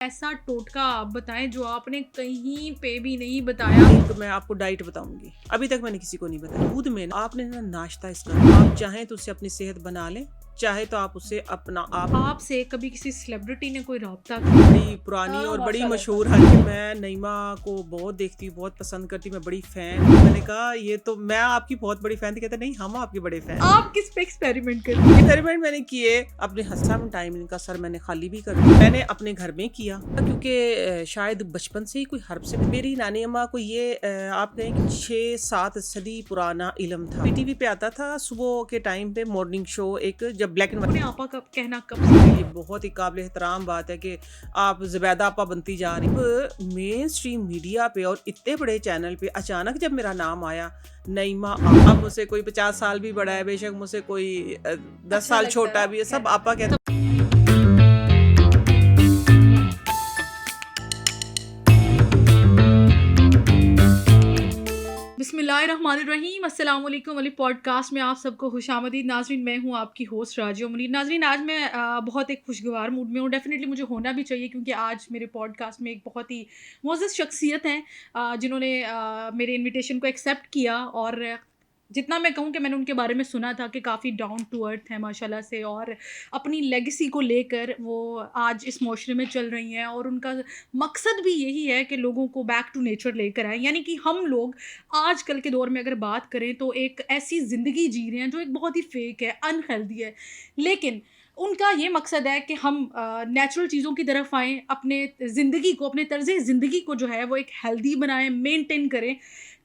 ऐसा टोटका आप बताएं जो आपने कहीं पे भी नहीं बताया। तो मैं आपको डाइट बताऊंगी, अभी तक मैंने किसी को नहीं बताया। दूध में ना आपने ना नाश्ता इसका, आप चाहें तो उससे अपनी सेहत बना लें, चाहे तो आप उससे अपना आप। आपसे कभी किसी सेलिब्रिटी ने कोई रब्ता किया? बड़ी पुरानी और बड़ी माशाल्लाह। मशहूर है कि मैं नईमा को बहुत देखती हूँ, बहुत पसंद करती हूँ, मैं बड़ी फैन। मैंने कहा ये तो मैं आपकी बहुत बड़ी फैन थी। कहते नहीं, हम आपके बड़े फैन। आप किस पे एक्सपेरिमेंट कर रही हैं? एक्सपेरिमेंट मैंने किए अपने हस्सा टाइम, इनका सर मैंने खाली भी कर दिया। मैंने अपने घर में किया क्योंकि शायद बचपन से ही कोई हर्ब से मेरी नानी अम्मा को ये आप कहें कि 6-7 सदी पुराना इल्म था। पीटीवी पे आता था सुबह के टाइम पे मॉर्निंग शो, एक जब ब्लैक एंड अपने व्हाइट। आपा का कहना कब से? ये बहुत ही काबिल एहतराम बात है कि आप ज़ुबैदा आपा बनती जा रही। मेन स्ट्रीम मीडिया पे और इतने बड़े चैनल पे अचानक जब मेरा नाम आया नईमा, अब मुझसे कोई 50 साल भी बड़ा है, बेशक मुझसे कोई 10 अच्छा साल लगता छोटा है, भी है, सब खैर। आपा कहते। बिस्मिल्लाहिर्रहमानिर्रहीम, अस्सलाम वालेकुम। वाली पॉडकास्ट में आप सबको खुशामदीद। नाज़रीन, मैं हूँ आपकी होस्ट राजिया मुनीर। नाज़रीन, आज मैं बहुत एक खुशगवार मूड में हूँ। डेफिनेटली मुझे होना भी चाहिए क्योंकि आज मेरे पॉडकास्ट में एक बहुत ही मोअज़्ज़ज़ शख्सियत हैं जिन्होंने मेरे इनविटेशन को एक्सेप्ट किया। और जितना मैं कहूँ कि मैंने उनके बारे में सुना था कि काफ़ी डाउन टू अर्थ है माशाल्लाह से, और अपनी लेगेसी को लेकर वो आज इस माशरे में चल रही हैं। और उनका मकसद भी यही है कि लोगों को बैक टू नेचर लेकर आए, यानी कि हम लोग आजकल के दौर में अगर बात करें तो एक ऐसी ज़िंदगी जी रहे हैं जो एक बहुत ही फेक है, अनहेल्दी है। लेकिन उनका ये मकसद है कि हम नेचुरल चीज़ों की तरफ आएँ, अपने ज़िंदगी को, अपने तर्ज़ ज़िंदगी को जो है वो एक हेल्दी बनाएँ, मेंटेन करें।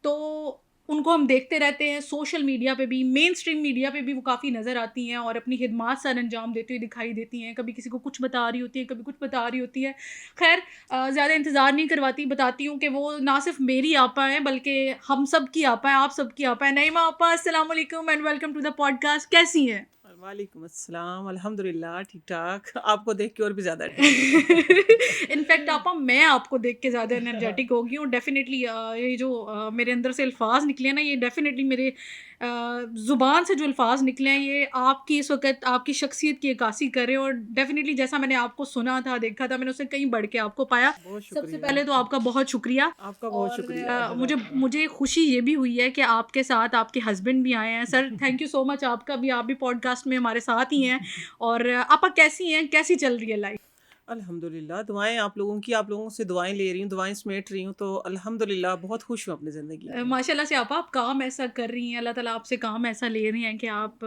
तो उनको हम देखते रहते हैं सोशल मीडिया पे भी, मेन स्ट्रीम मीडिया पे भी वो काफ़ी नज़र आती हैं और अपनी खिदमात सर अंजाम देती हुई दिखाई देती हैं। कभी किसी को कुछ बता रही होती हैं, कभी कुछ बता रही होती है। खैर, ज़्यादा इंतज़ार नहीं करवाती, बताती हूँ कि वो ना सिर्फ मेरी आपा हैं बल्कि हम सब की आपा हैं, आप सब की आपा हैं। नईमा आपा, अस्सलाम वालेकुम and welcome to the podcast. कैसी हैं? वालेकुम अस्सलाम, अल्हम्दुलिल्लाह ठीक ठाक। आपको देख के और भी ज़्यादा इनफैक्ट आपा, मैं आपको देख के ज़्यादा एनर्जेटिक हो गई हूँ। डेफ़िनेटली ये जो मेरे अंदर से अल्फ़ाज़ निकले हैं ना, ये डेफ़िनेटली मेरे ज़ुबान से जो अल्फ़ाज़ निकले हैं, ये आपकी इस वक़्त आपकी शख्सियत की अक्कासी कर रहे हैं। और डेफ़िनेटली जैसा मैंने आपको सुना था, देखा था, मैंने उससे कहीं बढ़ के आपको पाया। बहुत सबसे शुक्रिया। पहले तो आपका बहुत शुक्रिया। आपका बहुत और शुक्रिया। मुझे मुझे खुशी ये भी हुई है कि आपके साथ आपके हस्बैंड भी आए हैं। Sir, thank you so much आपका भी, आप भी पॉडकास्ट में हमारे साथ ही हैं। और आपा कैसी हैं? कैसी चल रही है लाइफ़? अल्हम्दुलिल्लाह, दुआएं आप लोगों की, आप लोगों से दुआएं ले रही हूँ, दुआएं समेट रही हूँ, तो अल्हम्दुलिल्लाह बहुत खुश हूँ अपनी ज़िंदगी में। माशाल्लाह से आप काम ऐसा कर रही हैं, अल्लाह ताला आपसे काम ऐसा ले रही हैं कि आप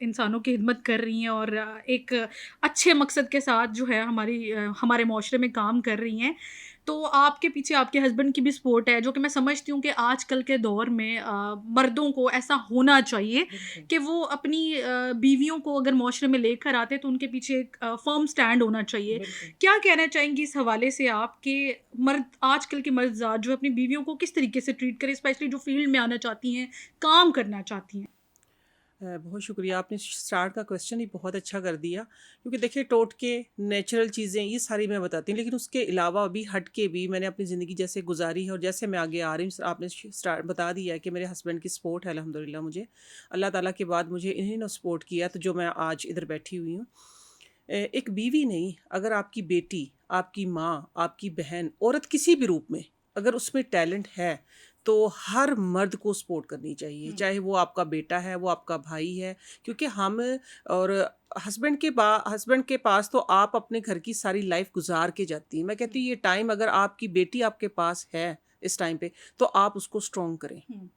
इंसानों की खिदमत कर रही हैं और एक अच्छे मकसद के साथ जो है हमारे माशरे में काम कर रही हैं। तो आपके पीछे आपके हस्बैंड की भी सपोर्ट है, जो कि मैं समझती हूँ कि आजकल के दौर में मर्दों को ऐसा होना चाहिए बिल्कुल। कि वो अपनी बीवियों को अगर माशरे में लेकर आते हैं तो उनके पीछे एक फर्म स्टैंड होना चाहिए। बिल्कुल। क्या कहना चाहेंगी इस हवाले से आप कि मर्द, आजकल के मर्दज़ात जो अपनी बीवियों को किस तरीके से ट्रीट करें, स्पेशली जो फील्ड में आना चाहती हैं, काम करना चाहती हैं? बहुत शुक्रिया, आपने स्टार्ट का क्वेश्चन ही बहुत अच्छा कर दिया। क्योंकि देखिए, टोटके नेचुरल चीज़ें ये सारी मैं बताती हूँ, लेकिन उसके अलावा भी हट के भी मैंने अपनी ज़िंदगी जैसे गुजारी है और जैसे मैं आगे आ रही हूँ। आपने स्टार्ट बता दिया है कि मेरे हस्बैंड की सपोर्ट है अल्हम्दुलिल्लाह मुझे। अल्लाह ताला के बाद मुझे इन्हीं ने सपोर्ट किया, तो जो मैं आज इधर बैठी हुई हूँ। एक बीवी नहीं, अगर आपकी बेटी, आपकी माँ, आपकी बहन, औरत किसी भी रूप में अगर उसमें टैलेंट है तो हर मर्द को सपोर्ट करनी चाहिए, चाहे वो आपका बेटा है, वो आपका भाई है। क्योंकि हम और हस्बैंड के पास तो आप अपने घर की सारी लाइफ गुजार के जाती हैं। मैं कहती हूँ ये टाइम अगर आपकी बेटी आपके पास है इस टाइम पे, तो आप उसको स्ट्रॉन्ग करें। हुँ,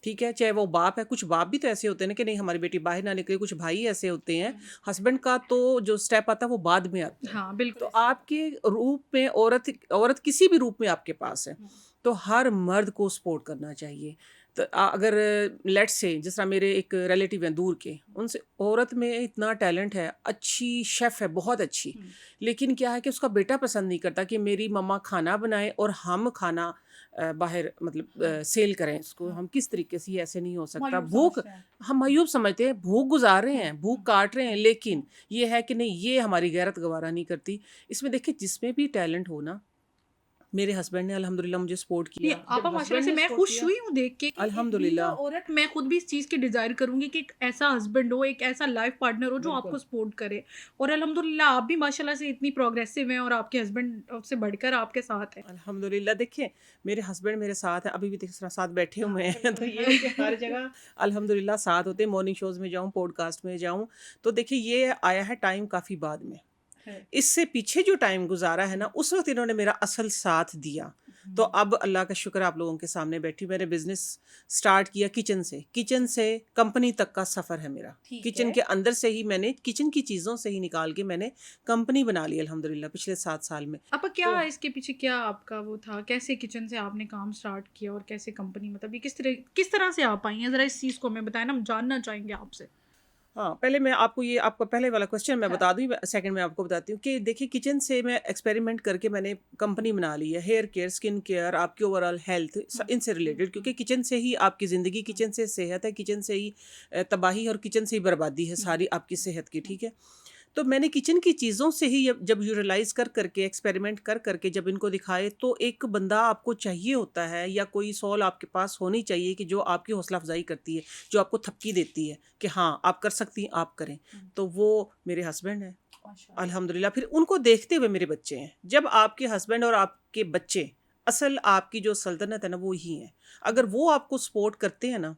ठीक है, चाहे वो बाप है, कुछ बाप भी तो ऐसे होते हैं ना कि नहीं हमारी बेटी बाहर ना निकले, कुछ भाई ऐसे होते हैं। हुँ। हस्बैंड का तो जो स्टेप आता है वो बाद में आता है। हाँ, बिल्कुल तो ऐसे। आपके रूप में औरत औरत किसी भी रूप में आपके पास है, हुँ, तो हर मर्द को सपोर्ट करना चाहिए। तो अगर लेट्स से जिस तरह मेरे एक रिलेटिव हैं दूर के, उनसे औरत में इतना टैलेंट है, अच्छी शेफ़ है, बहुत अच्छी। हुँ, लेकिन क्या है कि उसका बेटा पसंद नहीं करता कि मेरी मम्मा खाना बनाए और हम खाना बाहर मतलब हाँ, सेल करें इसको। हाँ। हम किस तरीके से, ये ऐसे नहीं हो सकता। मायूब भूख, समझते हैं। हम मायूब समझते हैं, भूख गुजार रहे हुँ, हैं, भूख हुँ, काट रहे हैं, हुँ, लेकिन हुँ, ये है कि नहीं, ये हमारी गैरत गवारा नहीं करती। इसमें देखिए जिसमें भी टैलेंट हो ना, मेरे हस्बैंड ने अल्हम्दुलिल्लाह मुझे सपोर्ट नहीं किया। आपा जब माशाल्लाह हस्बैंड से ने मैं सपोर्ट खुश किया हुई हूँ देख के कि एक वीला अल्हम्दुलिल्लाह। औरत, मैं खुद भी इस चीज़ की डिज़ायर करूँगी कि एक ऐसा हस्बैंड हो, एक ऐसा लाइफ पार्टनर हो जो आपको बिल्कुल। सपोर्ट करे। और अल्हम्दुलिल्लाह आप भी माशाल्लाह से इतनी प्रोग्रेसिव हैं और आपके हस्बैंड से बढ़कर आपके साथ हैं। अल्हम्दुलिल्लाह देखिए, मेरे हस्बैंड मेरे साथ हैं, अभी भी देखिए साथ बैठे हाँ, हुए हैं तो बिल्कुल। ये है कि हर जगह अल्हम्दुलिल्लाह साथ होते हैं, मॉर्निंग शोज़ में जाऊँ, पॉडकास्ट में जाऊँ, तो देखिए ये आया है टाइम काफ़ी बाद में। है। इससे पीछे जो टाइम गुज़ारा है ना, उस वक़्त इन्होंने मेरा असल साथ दिया। तो हुँ। अब अल्लाह का शुक्र है आप लोगों के सामने बैठी हूँ। मैंने बिज़नेस स्टार्ट किया किचन से कंपनी तक का सफ़र है मेरा। ठीक किचन है। के अंदर से ही मैंने किचन की चीज़ों से ही निकाल के मैंने कंपनी बना ली अल्हम्दुलिल्लाह पिछले 7 साल में। आपा क्या तो इसके पीछे क्या आपका वो था? कैसे किचन से आपने काम स्टार्ट किया और कैसे कंपनी, मतलब ये किस तरह से आप आई हैं? ज़रा इस चीज़ को हमें बताएँ ना, हम जानना चाहेंगे आपसे। हाँ, पहले मैं आपको ये आपका पहले वाला क्वेश्चन मैं हाँ। बता दूँ, सेकंड में आपको बताती हूँ कि देखिए किचन से मैं एक्सपेरिमेंट करके मैंने कंपनी बना ली है, हेयर केयर, स्किन केयर, आपकी ओवरऑल हेल्थ हुँ, इनसे हुँ, रिलेटेड, हुँ, क्योंकि किचन से ही आपकी ज़िंदगी, हुँ, किचन से सेहत है, किचन से ही तबाही और किचन से ही बर्बादी है हुँ, सारी आपकी सेहत की, हुँ, ठीक है? तो मैंने किचन की चीज़ों से ही जब यूटिलाइज़ कर करके एक्सपेरिमेंट कर करके जब इनको दिखाए, तो एक बंदा आपको चाहिए होता है या कोई सोल आपके पास होनी चाहिए कि जो आपकी हौसला अफजाई करती है, जो आपको थपकी देती है कि हाँ आप कर सकती हैं, आप करें। हुँ। तो वो मेरे हस्बैंड हैं माशाअल्लाह। अल्हम्दुलिल्लाह। फिर उनको देखते हुए मेरे बच्चे हैं। जब आपके हस्बैंड और आपके बच्चे, असल आपकी जो सल्तनत है ना वो ही है। अगर वो आपको सपोर्ट करते हैं ना,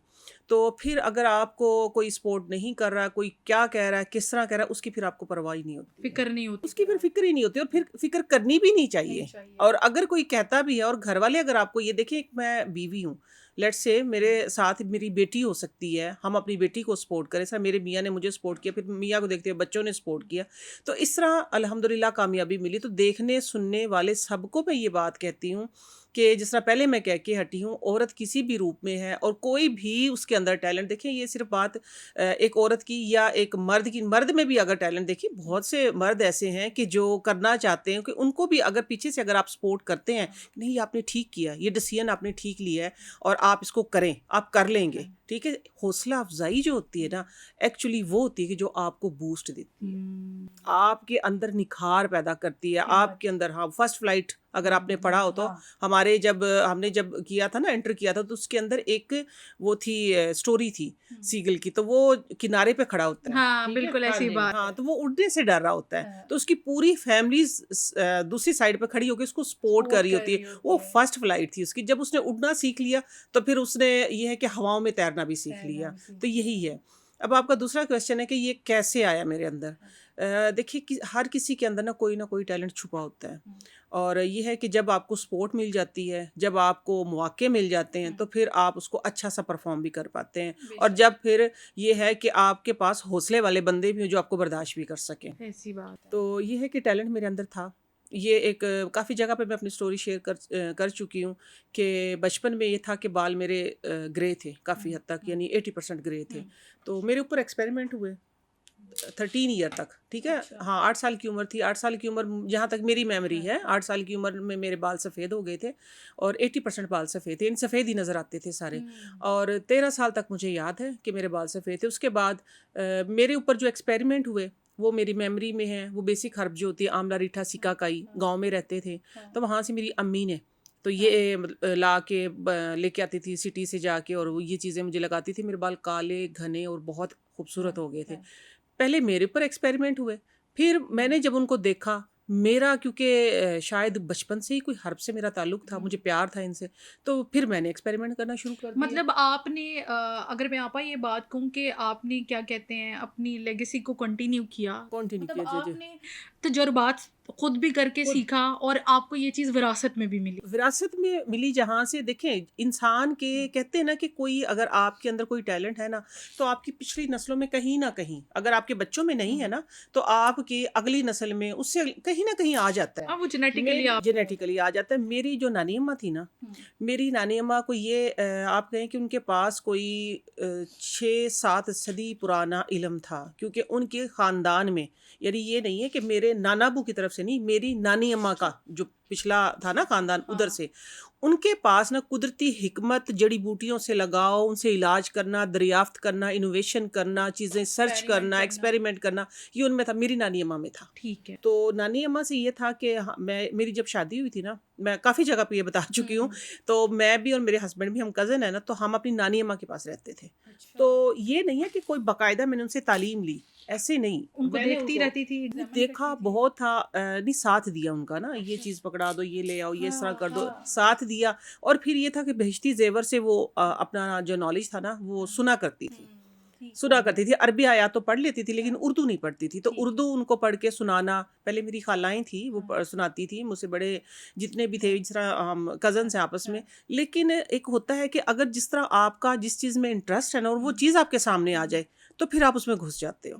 तो फिर अगर आपको कोई सपोर्ट नहीं कर रहा, कोई क्या कह रहा है, किस तरह कह रहा है, उसकी फिर आपको परवाह ही नहीं होती है। फ़िक्र नहीं होती उसकी फिर फिर आप फ़िक्र ही नहीं होती और फिर फ़िक्र करनी भी नहीं नहीं चाहिए। चाहिए। और अगर कोई कहता भी है और घरवाले अगर आपको ये देखिए, एक मैं बीवी हूँ, लेट्स से मेरे साथ मेरी बेटी हो सकती है, हम अपनी बेटी को सपोर्ट करें, सर मेरे मियाँ ने मुझे सपोर्ट किया, फिर मियाँ को देखते हुए बच्चों ने सपोर्ट किया। तो इस तरह अल्हम्दुलिल्लाह कामयाबी मिली। तो देखने सुनने वाले सबको मैं ये बात कहती हूँ कि जिस तरह पहले मैं कह के हटी हूँ, औरत किसी भी रूप में है और कोई भी उसके अंदर टैलेंट, देखिए ये सिर्फ बात एक औरत की या एक मर्द की, मर्द में भी अगर टैलेंट, देखिए बहुत से मर्द ऐसे हैं कि जो करना चाहते हैं, कि उनको भी अगर पीछे से अगर आप सपोर्ट करते हैं, नहीं आपने ठीक किया, ये डिसीजन आपने ठीक लिया है और आप इसको करें, आप कर लेंगे, ठीक है। हौसला अफजाई जो होती है ना, एक्चुअली वो होती है कि जो आपको बूस्ट देती है, हुँ। आपके अंदर निखार पैदा करती है, हिम्मत। आपके अंदर, हाँ, फर्स्ट फ्लाइट अगर आपने पढ़ा हो तो, हाँ। हमारे जब हमने जब किया था ना, एंटर किया था, तो उसके अंदर एक वो थी स्टोरी थी हुँ। सीगल की, तो वो किनारे पे खड़ा होता है, हाँ, ठीक है, बिल्कुल हाँ ऐसी जी, बात हाँ, है। तो वो उड़ने से डर रहा होता है, हाँ। तो उसकी पूरी फैमिली दूसरी साइड पे खड़ी होकर उसको सपोर्ट कर सपोर्ट रही कर होती है। रही होती वो है। फर्स्ट फ्लाइट थी उसकी, जब उसने उड़ना सीख लिया तो फिर उसने ये है कि हवाओं में तैरना भी सीख तैरना लिया। भी सीख तो लिया। यही है। अब आपका दूसरा क्वेश्चन है कि ये कैसे आया मेरे अंदर। देखिए कि हर किसी के अंदर ना कोई टैलेंट छुपा होता है, हुँ, और ये है कि जब आपको सपोर्ट मिल जाती है, जब आपको मौके मिल जाते हैं, हुँ। तो फिर आप उसको अच्छा सा परफॉर्म भी कर पाते हैं। और बेशक। जब फिर ये है कि आपके पास हौसले वाले बंदे भी हैं जो आपको बर्दाश्त भी कर सकें। ऐसी बात है। तो ये है कि टैलेंट मेरे अंदर था। ये एक काफ़ी जगह पे मैं अपनी स्टोरी शेयर कर चुकी हूँ कि बचपन में ये था कि बाल मेरे ग्रे थे काफ़ी हुँ, हद तक, हुँ, यानी 80% ग्रे थे। हुँ। तो मेरे ऊपर एक्सपेरिमेंट हुए 13 ईयर तक, ठीक है? अच्छा। हाँ, 8 साल की उम्र थी, 8 साल की उम्र जहाँ तक मेरी मेमोरी हाँ। है, 8 साल की उम्र में मेरे बाल सफ़ेद हो गए थे और 80% बाल सफ़ेद थे, यानी सफ़ेद ही नज़र आते थे सारे। हुँ। और 13 साल तक मुझे याद है कि मेरे बाल सफ़ेद थे। उसके बाद मेरे ऊपर जो एक्सपेरिमेंट हुए, वो मेरी मेमोरी में है। वो बेसिक हर्ब जो होती है, आंवला, रीठा, हाँ, सिकाकाई, हाँ, गाँव में रहते थे। हाँ, तो वहाँ से मेरी अम्मी ने तो हाँ। ये ला के लेके आती थी सिटी से जाके, और वो ये चीज़ें मुझे लगाती थी। मेरे बाल काले, घने और बहुत खूबसूरत हाँ, हो गए थे। हाँ। पहले मेरे ऊपर एक्सपेरिमेंट हुए, फिर हुँ, मैंने जब उनको देखा, मेरा क्योंकि शायद बचपन से ही कोई हर्ब से मेरा ताल्लुक था, हुँ। मुझे प्यार था इनसे, तो फिर मैंने एक्सपेरिमेंट करना शुरू कर दिया। मतलब आपने अगर मैं आपा ये बात कहूँ कि आपने क्या कहते हैं अपनी लेगेसी को कंटिन्यू किया, कंटिन्यू मतलब किया, जी, जी। आपने तजुर्बात खुद भी करके खुद सीखा और आपको ये चीज़ विरासत में भी मिली। विरासत में मिली जहाँ से, देखें इंसान के हुँ, कहते हैं ना कि कोई अगर आपके अंदर कोई टैलेंट है ना, तो आपकी पिछली नस्लों में कहीं ना कहीं, अगर आपके बच्चों में नहीं है हुँ। ना, तो आपकी अगली नस्ल में उससे कहीं ना कहीं आ जाता है। हाँ, वो जेनेटिकली मेरी आपको होता है। जेनेटिकली आ जाता है। मेरी जो नानी अम्मा थी ना, हुँ, मेरी नानी अम्मा को ये आप कहें कि उनके पास कोई 6-7 सदी पुराना इल्म था, क्योंकि उनके ख़ानदान में, यानी ये नहीं है कि मेरे मेरे नाना अबू की तरफ से नहीं, मेरी नानी अम्मा का जो पिछला था ना खानदान, उधर से, उनके पास ना कुदरती हिकमत, जड़ी बूटियों से लगाओ, उनसे इलाज करना, दरियाफ्त करना, इनोवेशन करना, चीज़ें सर्च करना, एक्सपेरिमेंट करना, ये उनमें था, मेरी नानी अम्मा में था। ठीक है। तो नानी अम्मा से ये था कि मेरी जब शादी हुई थी ना, मैं काफ़ी जगह पे ये बता चुकी हूँ, तो मैं भी और मेरे हस्बैंड भी, हम कज़न है ना, तो हम अपनी नानी अम्मा के पास रहते थे। तो ये नहीं है कि कोई बाकायदा मैंने उनसे तालीम ली, ऐसे नहीं, उनको मैंने देखती रहती थी, मैंने एग्जामिन देखा करती थी। बहुत था, नहीं साथ दिया उनका ना, ये चीज़ पकड़ा दो, ये ले आओ, ये इस तरह कर दो, साथ दिया। और फिर ये था कि बहिश्ती जेवर से वो अपना जो नॉलेज था ना वो सुना करती थी, सुना करती थी। अरबी आयात तो पढ़ लेती थी लेकिन उर्दू नहीं पढ़ती थी, तो उर्दू उनको पढ़ के सुनाना, पहले मेरी खालाएं थी वो सुनाती थी मुझसे बड़े जितने भी थे, जिस तरह हम कज़न्स हैं आपस में। लेकिन एक होता है कि अगर जिस तरह आपका जिस चीज़ में इंटरेस्ट है ना और वो चीज़ आपके सामने आ जाए तो फिर आप उसमें घुस जाते हो।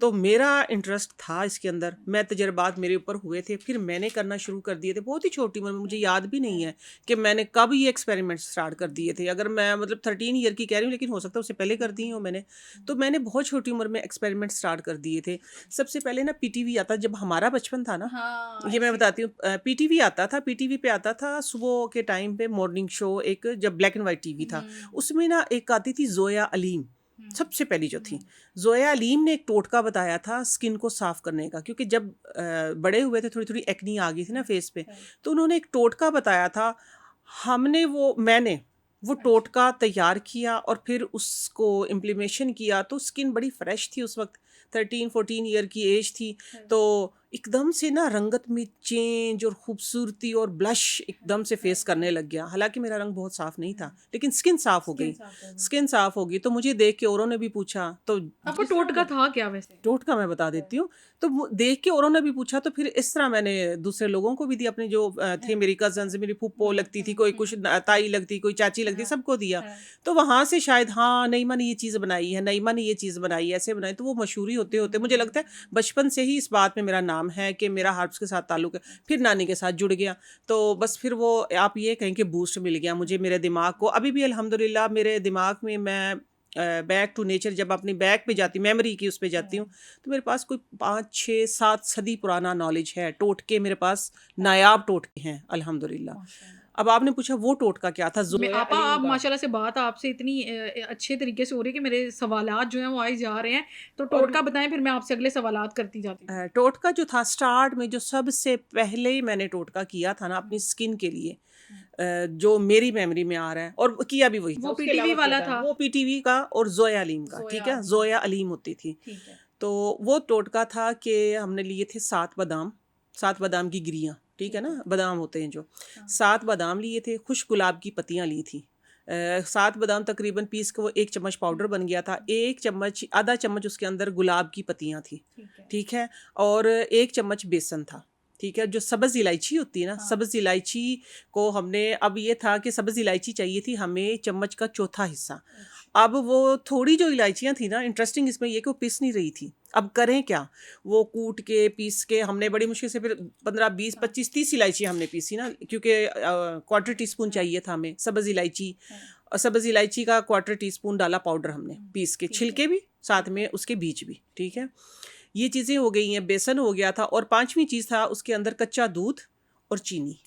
तो मेरा इंटरेस्ट था इसके अंदर, मैं तजर्बात मेरे ऊपर हुए थे, फिर मैंने करना शुरू कर दिए थे बहुत ही छोटी उम्र में। मुझे याद भी नहीं है कि मैंने कब ये एक्सपेरिमेंट स्टार्ट कर दिए थे। अगर मैं मतलब 13 ईयर की कह रही हूँ, लेकिन हो सकता है उससे पहले कर दी हूँ मैंने। तो मैंने बहुत छोटी उम्र में एक्सपेरिमेंट स्टार्ट कर दिए थे। सबसे पहले ना पीटीवी आता, जब हमारा बचपन था ना, ये मैं बताती हूँ, पीटीवी आता था, पीटीवी पे आता था सुबह के टाइम पे मॉर्निंग शो, एक जब ब्लैक एंड वाइट टीवी था, उसमें ना एक आती थी जोया अलीम, सबसे पहली जो थी। जोया अलीम ने एक टोटका बताया था स्किन को साफ करने का, क्योंकि जब बड़े हुए थे थोड़ी थोड़ी एक्नी आ गई थी ना फेस पे, तो उन्होंने एक टोटका बताया था। मैंने वो टोटका तैयार किया और फिर उसको इम्प्लीमेशन किया, तो स्किन बड़ी फ्रेश थी उस वक्त, 13-14 ईयर की एज थी। तो एकदम से ना रंगत में चेंज और खूबसूरती और ब्लश एकदम से फेस करने लग गया। हालांकि मेरा रंग बहुत साफ नहीं था लेकिन स्किन साफ हो गई, स्किन साफ हो गई। तो मुझे देख के औरों ने भी पूछा, तो आपको टोटका था क्या वैसे? टोटका मैं बता देती हूँ। तो देख के औरों ने भी पूछा, तो फिर इस तरह मैंने दूसरे लोगों को भी दिया, अपने जो थे मेरी कजन्स, मेरी फूफो लगती थी, कोई कुछ ताई लगती, कोई चाची लगती, सबको दिया। तो वहाँ से शायद, हाँ नईमा ने ये चीज़ बनाई है, नईमा ने ये चीज़ बनाई, ऐसे बनाई। तो वो मशहूरी होते होते मुझे लगता है बचपन से ही इस बात में मेरा नाम है कि मेरा हर्ब्स के साथ ताल्लुक है। फिर नानी के साथ जुड़ गया, तो बस फिर वो आप ये कहें कि बूस्ट मिल गया मुझे, मेरे दिमाग को। अभी भी अल्हम्दुलिल्लाह मेरे दिमाग में, मैं बैक टू नेचर जब अपनी बैक पे जाती, मेमोरी की उस पे जाती हूँ, तो मेरे पास कोई 5-6-7 सदी पुराना नॉलेज है। टोटके मेरे पास नायाब टोटके हैं अल्हम्दुलिल्लाह। अब आपने पूछा वो टोटका क्या था, जोया आपा, अलीम आप का। माशाल्लाह से बात आपसे इतनी अच्छे तरीके से हो रही है कि मेरे सवालात जो हैं वो आए जा रहे हैं। तो और टोटका बताएं, फिर मैं आपसे अगले सवालात करती जाती हूँ। टोटका जो था, स्टार्ट में जो सबसे पहले मैंने टोटका किया था ना अपनी स्किन के लिए, जो मेरी मेमोरी में आ रहा है, और किया भी वही था। वो उसके पीटीवी अलावा क्या वाला था, था। वो पीटीवी का और जोया अलीम का, ठीक है, जोया अलीम होती थी। ठीक है। तो वो टोटका था कि हमने लिए थे 7 बादाम की गिरियाँ, ठीक है ना, बादाम होते हैं जो, 7 बादाम लिए थे, खुश गुलाब की पत्तियाँ ली थी। 7 बादाम तकरीबन पीस के वो 1 चम्मच पाउडर बन गया था। 1 चम्मच, आधा चम्मच उसके अंदर गुलाब की पत्तियाँ थी, ठीक है, और 1 चम्मच बेसन था, ठीक है। जो सब्ज़ इलायची होती है ना, सब्ज़ इलायची को हमने, अब ये था कि सब्ज़ इलायची चाहिए थी हमें चम्मच का चौथा हिस्सा। अब वो थोड़ी जो इलायचियाँ थी ना, इंटरेस्टिंग इसमें ये कि वो पिस नहीं रही थी। अब करें क्या, वो कूट के पीस के हमने बड़ी मुश्किल से फिर 15-20-25-30 इलायचियाँ हमने पीसी ना, क्योंकि क्वार्टर टी स्पून चाहिए था हमें सब्ज़ इलायची। और सब्ज़ इलायची का क्वार्टर टी स्पून डाला पाउडर हमने पीस के, छिलके भी साथ में, उसके बीज भी, ठीक है। ये चीज़ें हो गई हैं, बेसन हो गया था, और 5वीं चीज़ था उसके अंदर कच्चा दूध और चीनी,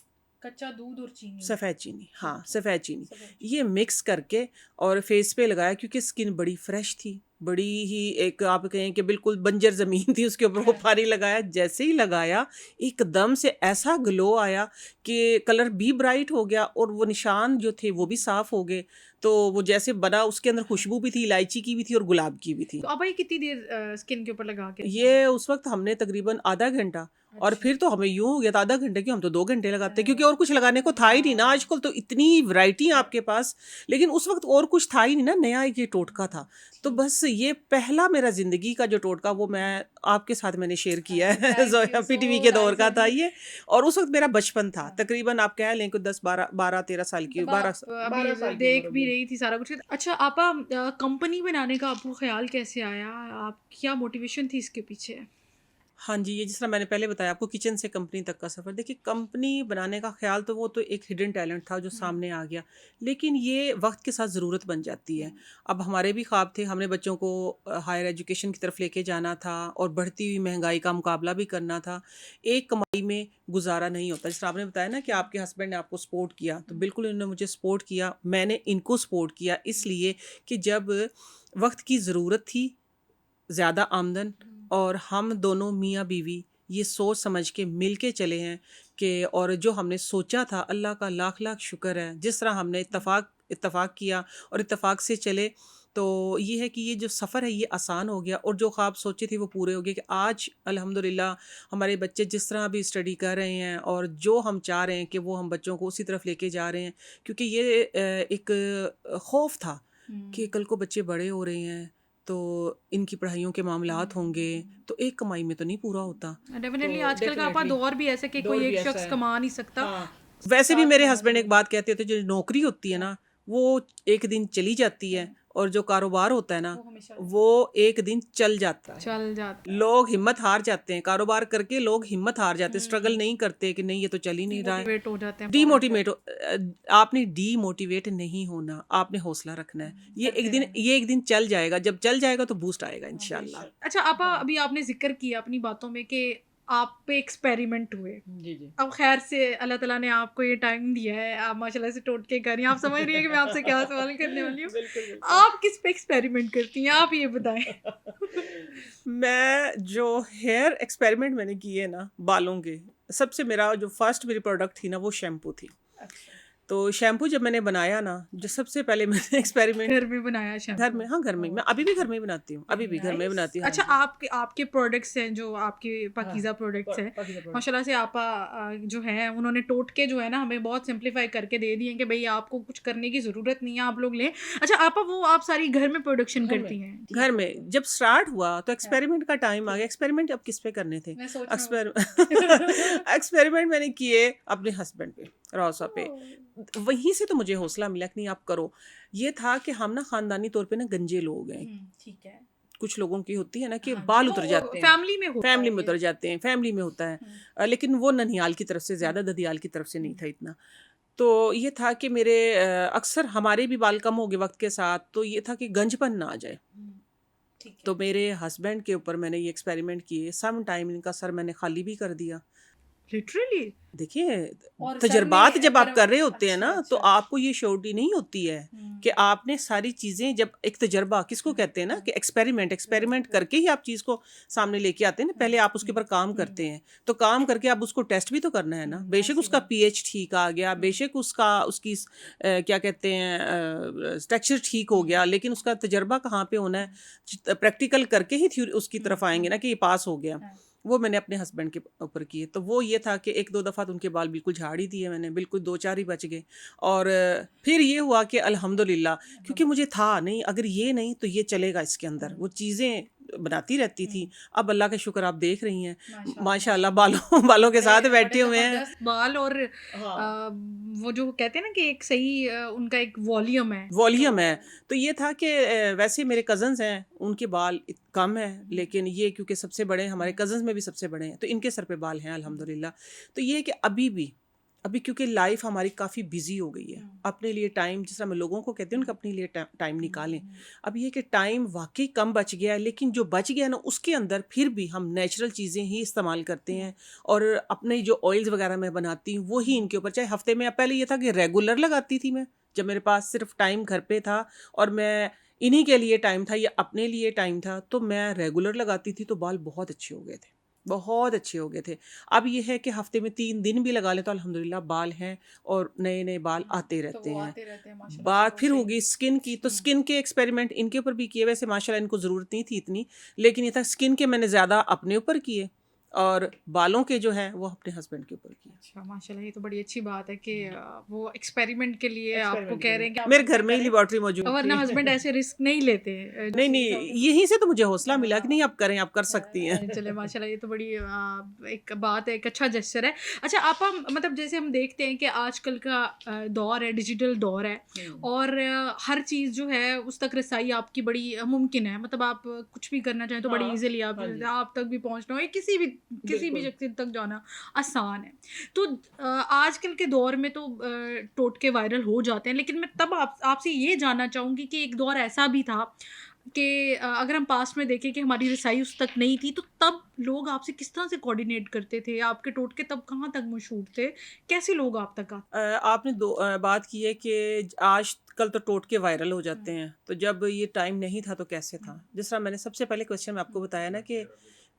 कच्चा दूध और चीनी, सफ़ेद चीनी, हाँ सफ़ेद चीनी। ये मिक्स करके और फेस पे लगाया, क्योंकि स्किन बड़ी फ्रेश थी, बड़ी ही, एक आप कहें कि बिल्कुल बंजर ज़मीन थी, उसके ऊपर वो पानी लगाया। जैसे ही लगाया एकदम से ऐसा ग्लो आया कि कलर भी ब्राइट हो गया और वो निशान जो थे वो भी साफ़ हो गए। तो वो जैसे बना, उसके अंदर खुशबू भी थी, इलायची की भी थी और गुलाब की भी थी। तो अब ये कितनी देर स्किन के ऊपर लगा के? ये उस वक्त हमने तकरीबन आधा घंटा, और फिर तो हमें यूं हो गया था आधा घंटे की, हम तो 2 घंटे लगाते, क्योंकि और कुछ लगाने को था ही नहीं ना। आजकल तो इतनी वैरायटी है आपके पास, लेकिन उस वक्त और कुछ था ही नहीं ना, नया एक ये टोटका था। तो बस ये पहला मेरा ज़िंदगी का जो टोटका, वो मैं आपके साथ मैंने शेयर किया है। जोया पीटीवी के दौर का था ये, और उस वक्त मेरा बचपन था, तकरीबन आप कह लें कि 10-12-13 साल की, 12 अभी देख भी रही थी सारा कुछ। अच्छा आपा, कंपनी बनाने का आपको ख्याल कैसे आया? आप, क्या मोटिवेशन थी इसके पीछे? हाँ जी, ये जिस तरह मैंने पहले बताया आपको किचन से कंपनी तक का सफ़र। देखिए कंपनी बनाने का ख़्याल तो वो तो एक हिडन टैलेंट था जो हुँ, सामने आ गया। लेकिन ये वक़्त के साथ ज़रूरत बन जाती है। हुँ, अब हमारे भी ख़्वाब थे, हमने बच्चों को हायर एजुकेशन की तरफ लेके जाना था और बढ़ती हुई महँगाई का मुकाबला भी करना था। एक कमाई में गुज़ारा नहीं होता। जिस तरह आपने बताया ना कि हुँ, आपके हस्बैंड ने आपको सपोर्ट किया, तो हुँ, बिल्कुल इन्होंने मुझे सपोर्ट किया। मैंने इनको सपोर्ट किया हुँ, इसलिए कि जब वक़्त की ज़रूरत थी ज़्यादा आमदन हुँ, और हम दोनों मियाँ बीवी ये सोच समझ के मिल के चले हैं कि और जो हमने सोचा था अल्लाह का लाख लाख शुक्र है जिस तरह हमने हुँ, इत्तफाक किया और इत्तफाक से चले तो ये है कि ये जो सफ़र है ये आसान हो गया और जो ख्वाब सोचे थे वो पूरे हो गए कि आज अल्हम्दुलिल्लाह हमारे बच्चे जिस तरह भी स्टडी कर रहे हैं और जो हम चाह रहे हैं कि वो हम बच्चों को उसी तरफ लेके जा रहे हैं क्योंकि ये एक खौफ था कि हुँ, कल को बच्चे बड़े हो रहे हैं तो इनकी पढ़ाइयों के मामलात होंगे हुँ। तो एक कमाई में तो नहीं पूरा होता। तो डेफ़िनेटली आजकल का आपा डेफ़िनेटली दौर भी ऐसा कि दौर कोई भी एक ऐसा शख्स है। कमा नहीं सकता, हाँ, वैसे भी साथ मेरे होना हस्बैंड एक ज़रूरी बात कहते थे जो नौकरी होती है है। ना, वो एक दिन चली जाती है हुँ, और जो कारोबार होता है ना, वो हमेशा वो एक दिन चल जाता है। चल जाता है। लोग हिम्मत हार जाते हैं, कारोबार करके लोग हिम्मत हार जाते हैं, स्ट्रगल हुँ, नहीं करते कि नहीं ये तो चल ही नहीं रहा है। डिमोटिवेट हो जाते हैं बहुत डीमोटिवेट जल्द। आपने डीमोटिवेट नहीं होना, आपने हौसला रखना है। करते रहना। ये एक दिन चल जाएगा, जब चल जाएगा तो बूस्ट आएगा हाँ, इंशाल्लाह। बेशक। अच्छा आपा हाँ। अभी आपने ज़िक्र किया अपनी बातों में कि आप पे एक्सपेरिमेंट हुए। जी, जी। अब ख़ैर से अल्लाह ताला ने आपको ये टाइम दिया है, आप माशाल्लाह से टोटके कर रही हैं। आप समझ रही हैं कि मैं आपसे क्या सवाल करने वाली हूँ। बिल्कुल, बिल्कुल। आप किस पे एक्सपेरिमेंट करती हैं? आप ये बताएँ? मैं जो हेयर एक्सपेरिमेंट मैंने किए ना बालों के, सबसे मेरा जो फर्स्ट मेरी प्रोडक्ट थी ना वो शैम्पू थी। अच्छा। तो शैम्पू जब मैंने बनाया ना, जो सबसे पहले मैंने एक्सपेरिमेंट घर में बनाया घर शैम्पू। में हाँ, घर में। मैं अभी ओके, भी घर में ही बनाती हूँ, अभी वेरी भी घर में नाइस। बनाती हूँ, हाँ अच्छा जी। आपके आपके प्रोडक्ट्स हैं जो आपके हाँ, पाकीज़ा प्रोडक्ट्स हैं, बाकी का प्रोडक्ट। माशाल्लाह से आपा जो हैं उन्होंने टोटके जो है ना हमें बहुत सिंप्लीफाई करके दे दिए हैं कि भई आपको कुछ करने की ज़रूरत नहीं है, आप लोग लें। अच्छा आपा वो आप सारी घर में प्रोडक्शन घर में करती हैं? घर ठीक है। में जब स्टार्ट हुआ तो हाँ, एक्सपेरिमेंट का टाइम आ ठीक गया। है। एक्सपेरिमेंट अब किस पे करने थे? मैं सोच रही एक्सपेर हूँ। एक्सपेरिमेंट मैंने किए अपने हस्बैंड पे, रौसा पे। ओह! वहीं से तो मुझे हौसला मिला कि नहीं आप करो। ये था कि हम ना खानदानी तौर पे ना गंजे लोग हैं। ठीक है। कुछ लोगों की होती है ना कि हाँ जी, बाल वो उतर जाते हैं, फैमिली में होता फैमिली है में ये। उतर जाते हैं, फैमिली में होता है। हुँ, लेकिन वो ननिहाल की तरफ से हुँ, ज़्यादा ददियाल की तरफ से नहीं हुँ, था इतना। तो ये था कि मेरे अक्सर हमारे भी बाल कम हो गए वक़्त के साथ, तो ये था कि गंजपन ना आ जाए। हुँ, ठीक तो है। मेरे हस्बैंड के ऊपर मैंने ये एक्सपेरिमेंट किए, सम टाइम इनका सर मैंने खाली भी कर दिया। लिटरली? देखिए, और सर तजुर्बात में जब आप गरम कर रहे होते हैं अच्छा, ना, तो अच्छा। आपको ये श्योरिटी नहीं होती है हुँ, कि आपने सारी चीज़ें जब एक तजुर्बा किसको हुँ, कहते हैं ना हुँ, कि एक्सपेरिमेंट एक्सपेरिमेंट हुँ, करके ही आप चीज़ को सामने लेके आते हैं ना, हुँ, पहले आप उसके हुँ, ऊपर काम हुँ, करते हैं। तो काम करके आप उसको टेस्ट भी तो करना है ना। ज़ाहिर बेशक सी उसका बात। पीएच ठीक आ गया, हुँ, बेशक क्या कहते हैं टेक्सचर ठीक हो हुँ, गया, लेकिन उसका तजुर्बा कहाँ पे होना है? हुँ, प्रैक्टिकल करके ही थ्योरी उसकी हुँ, तरफ आएँगे हुँ, ना कि ये पास हो गया। हाँ, वो मैंने अपने हस्बैंड के ऊपर किए। तो वो ये था कि 1-2 दफ़ा तो उनके बाल बिल्कुल झाड़ ही दिए मैंने, बिल्कुल 2-4 ही बच गए। और फिर ये हुआ कि अल्हम्दुलिल्लाह क्योंकि मुझे था नहीं अगर ये नहीं तो ये चलेगा इसके अंदर। वो चीज़ें बनाती रहती थी। हुँ, अब अल्लाह का शुक्र आप देख रही हैं, माशाल्लाह, माशाल्लाह माशाल्लाह। बालों बालों के बड़े साथ बड़े बैठे हुए हैं। ज़बरदस्त बाल और हाँ। वो जो कहते हैं ना कि एक सही उनका एक वॉल्यूम है, तो वॉल्यूम है। तो ये था कि वैसे मेरे कज़िन्स हैं, उनके बाल कम हैं, हुँ, लेकिन ये क्योंकि सबसे बड़े हैं, हमारे हुँ, कज़िन्स में भी सबसे बड़े हैं, तो इनके सर पे बाल हैं हुँ, अल्हम्दुलिल्लाह। तो ये है कि अभी क्योंकि लाइफ़ हमारी काफ़ी बिज़ी हो गई है, हुँ, अपने लिए टाइम जिस तरह मैं लोगों को कहती हूँ ना कि हुँ, अपने लिए टाइम हुँ, निकालें। हुँ, अब ये कि टाइम वाक़ई कम बच गया है, लेकिन जो बच गया ना उसके अंदर फिर भी हम नेचुरल चीज़ें ही इस्तेमाल करते हुँ, हैं और अपने जो ऑयल्स वग़ैरह मैं बनाती हूँ, वो ही हुँ, इनके ऊपर चाहे हफ़्ते में पहले ये था कि रेगुलर लगाती थी मैं। जब मेरे पास सिर्फ टाइम घर पे था और मैं इन्हीं के लिए टाइम था या अपने लिए टाइम था तो मैं रेगुलर लगाती थी तो बाल बहुत अच्छे हो गए थे। बहुत अच्छे हो गए थे। अब ये है कि हफ्ते में 3 दिन भी लगा लें तो अल्हम्दुलिल्लाह बाल हैं और नए-नए बाल हुँ, आते तो रहते वो हैं। आते रहते हैं माशाल्लाह से बात वो फिर सही होगी स्किन की, तो हुँ, स्किन के एक्सपेरिमेंट इनके ऊपर भी किए, वैसे माशाल्लाह इनको ज़रूरत नहीं थी इतनी, लेकिन ये था स्किन के मैंने ज़्यादा अपने ऊपर किए। और बालों के जो है वो अपने हस्बैंड के ऊपर किए। अच्छा माशाल्लाह, ये तो बड़ी अच्छी बात है कि वो एक्सपेरिमेंट के लिए आपको एक्सपेरिमेंट कह के रहे हैं कि लिए आप मेरे ऐसा घर में ही करें, लेबोरेटरी मौजूद वरना हस्बैंड थी। ऐसे रिस्क नहीं लेते नहीं नहीं, यहीं से तो मुझे हौसला मिला कि नहीं आप करें, आप कर सकती हैं। चले माशाल्लाह, ये तो बड़ी एक बात है, एक अच्छा जेस्चर है। अच्छा आप हम मतलब जैसे हम देखते हैं कि आजकल का दौर है, डिजिटल दौर है और हर चीज़ जो है उस तक रसाई आपकी बड़ी मुमकिन है, मतलब आप कुछ भी करना चाहें तो बड़ी हाँ, इजीली हाँ जी, आप तक भी पहुंचना हो या किसी भी बिल्कुल। शख्स तक जाना आसान है। तो आजकल के दौर में तो टोटके वायरल हो जाते हैं, लेकिन मैं तब आपसे ये जानना चाहूँगी कि एक दौर ऐसा भी था कि अगर हम पास्ट में देखें कि हमारी रसाई उस तक नहीं थी, तो तब लोग आपसे किस तरह से कोऑर्डिनेट करते थे? आपके टोटके तब कहाँ तक मशहूर थे? कैसे लोग आप तक आते? आपने बात की है कि आज कल तो टोटके वायरल हो हुँ, जाते हैं, तो जब ये टाइम नहीं था तो कैसे हुँ, था? जिस तरह मैंने सबसे पहले क्वेश्चन में आपको हुँ, बताया ना कि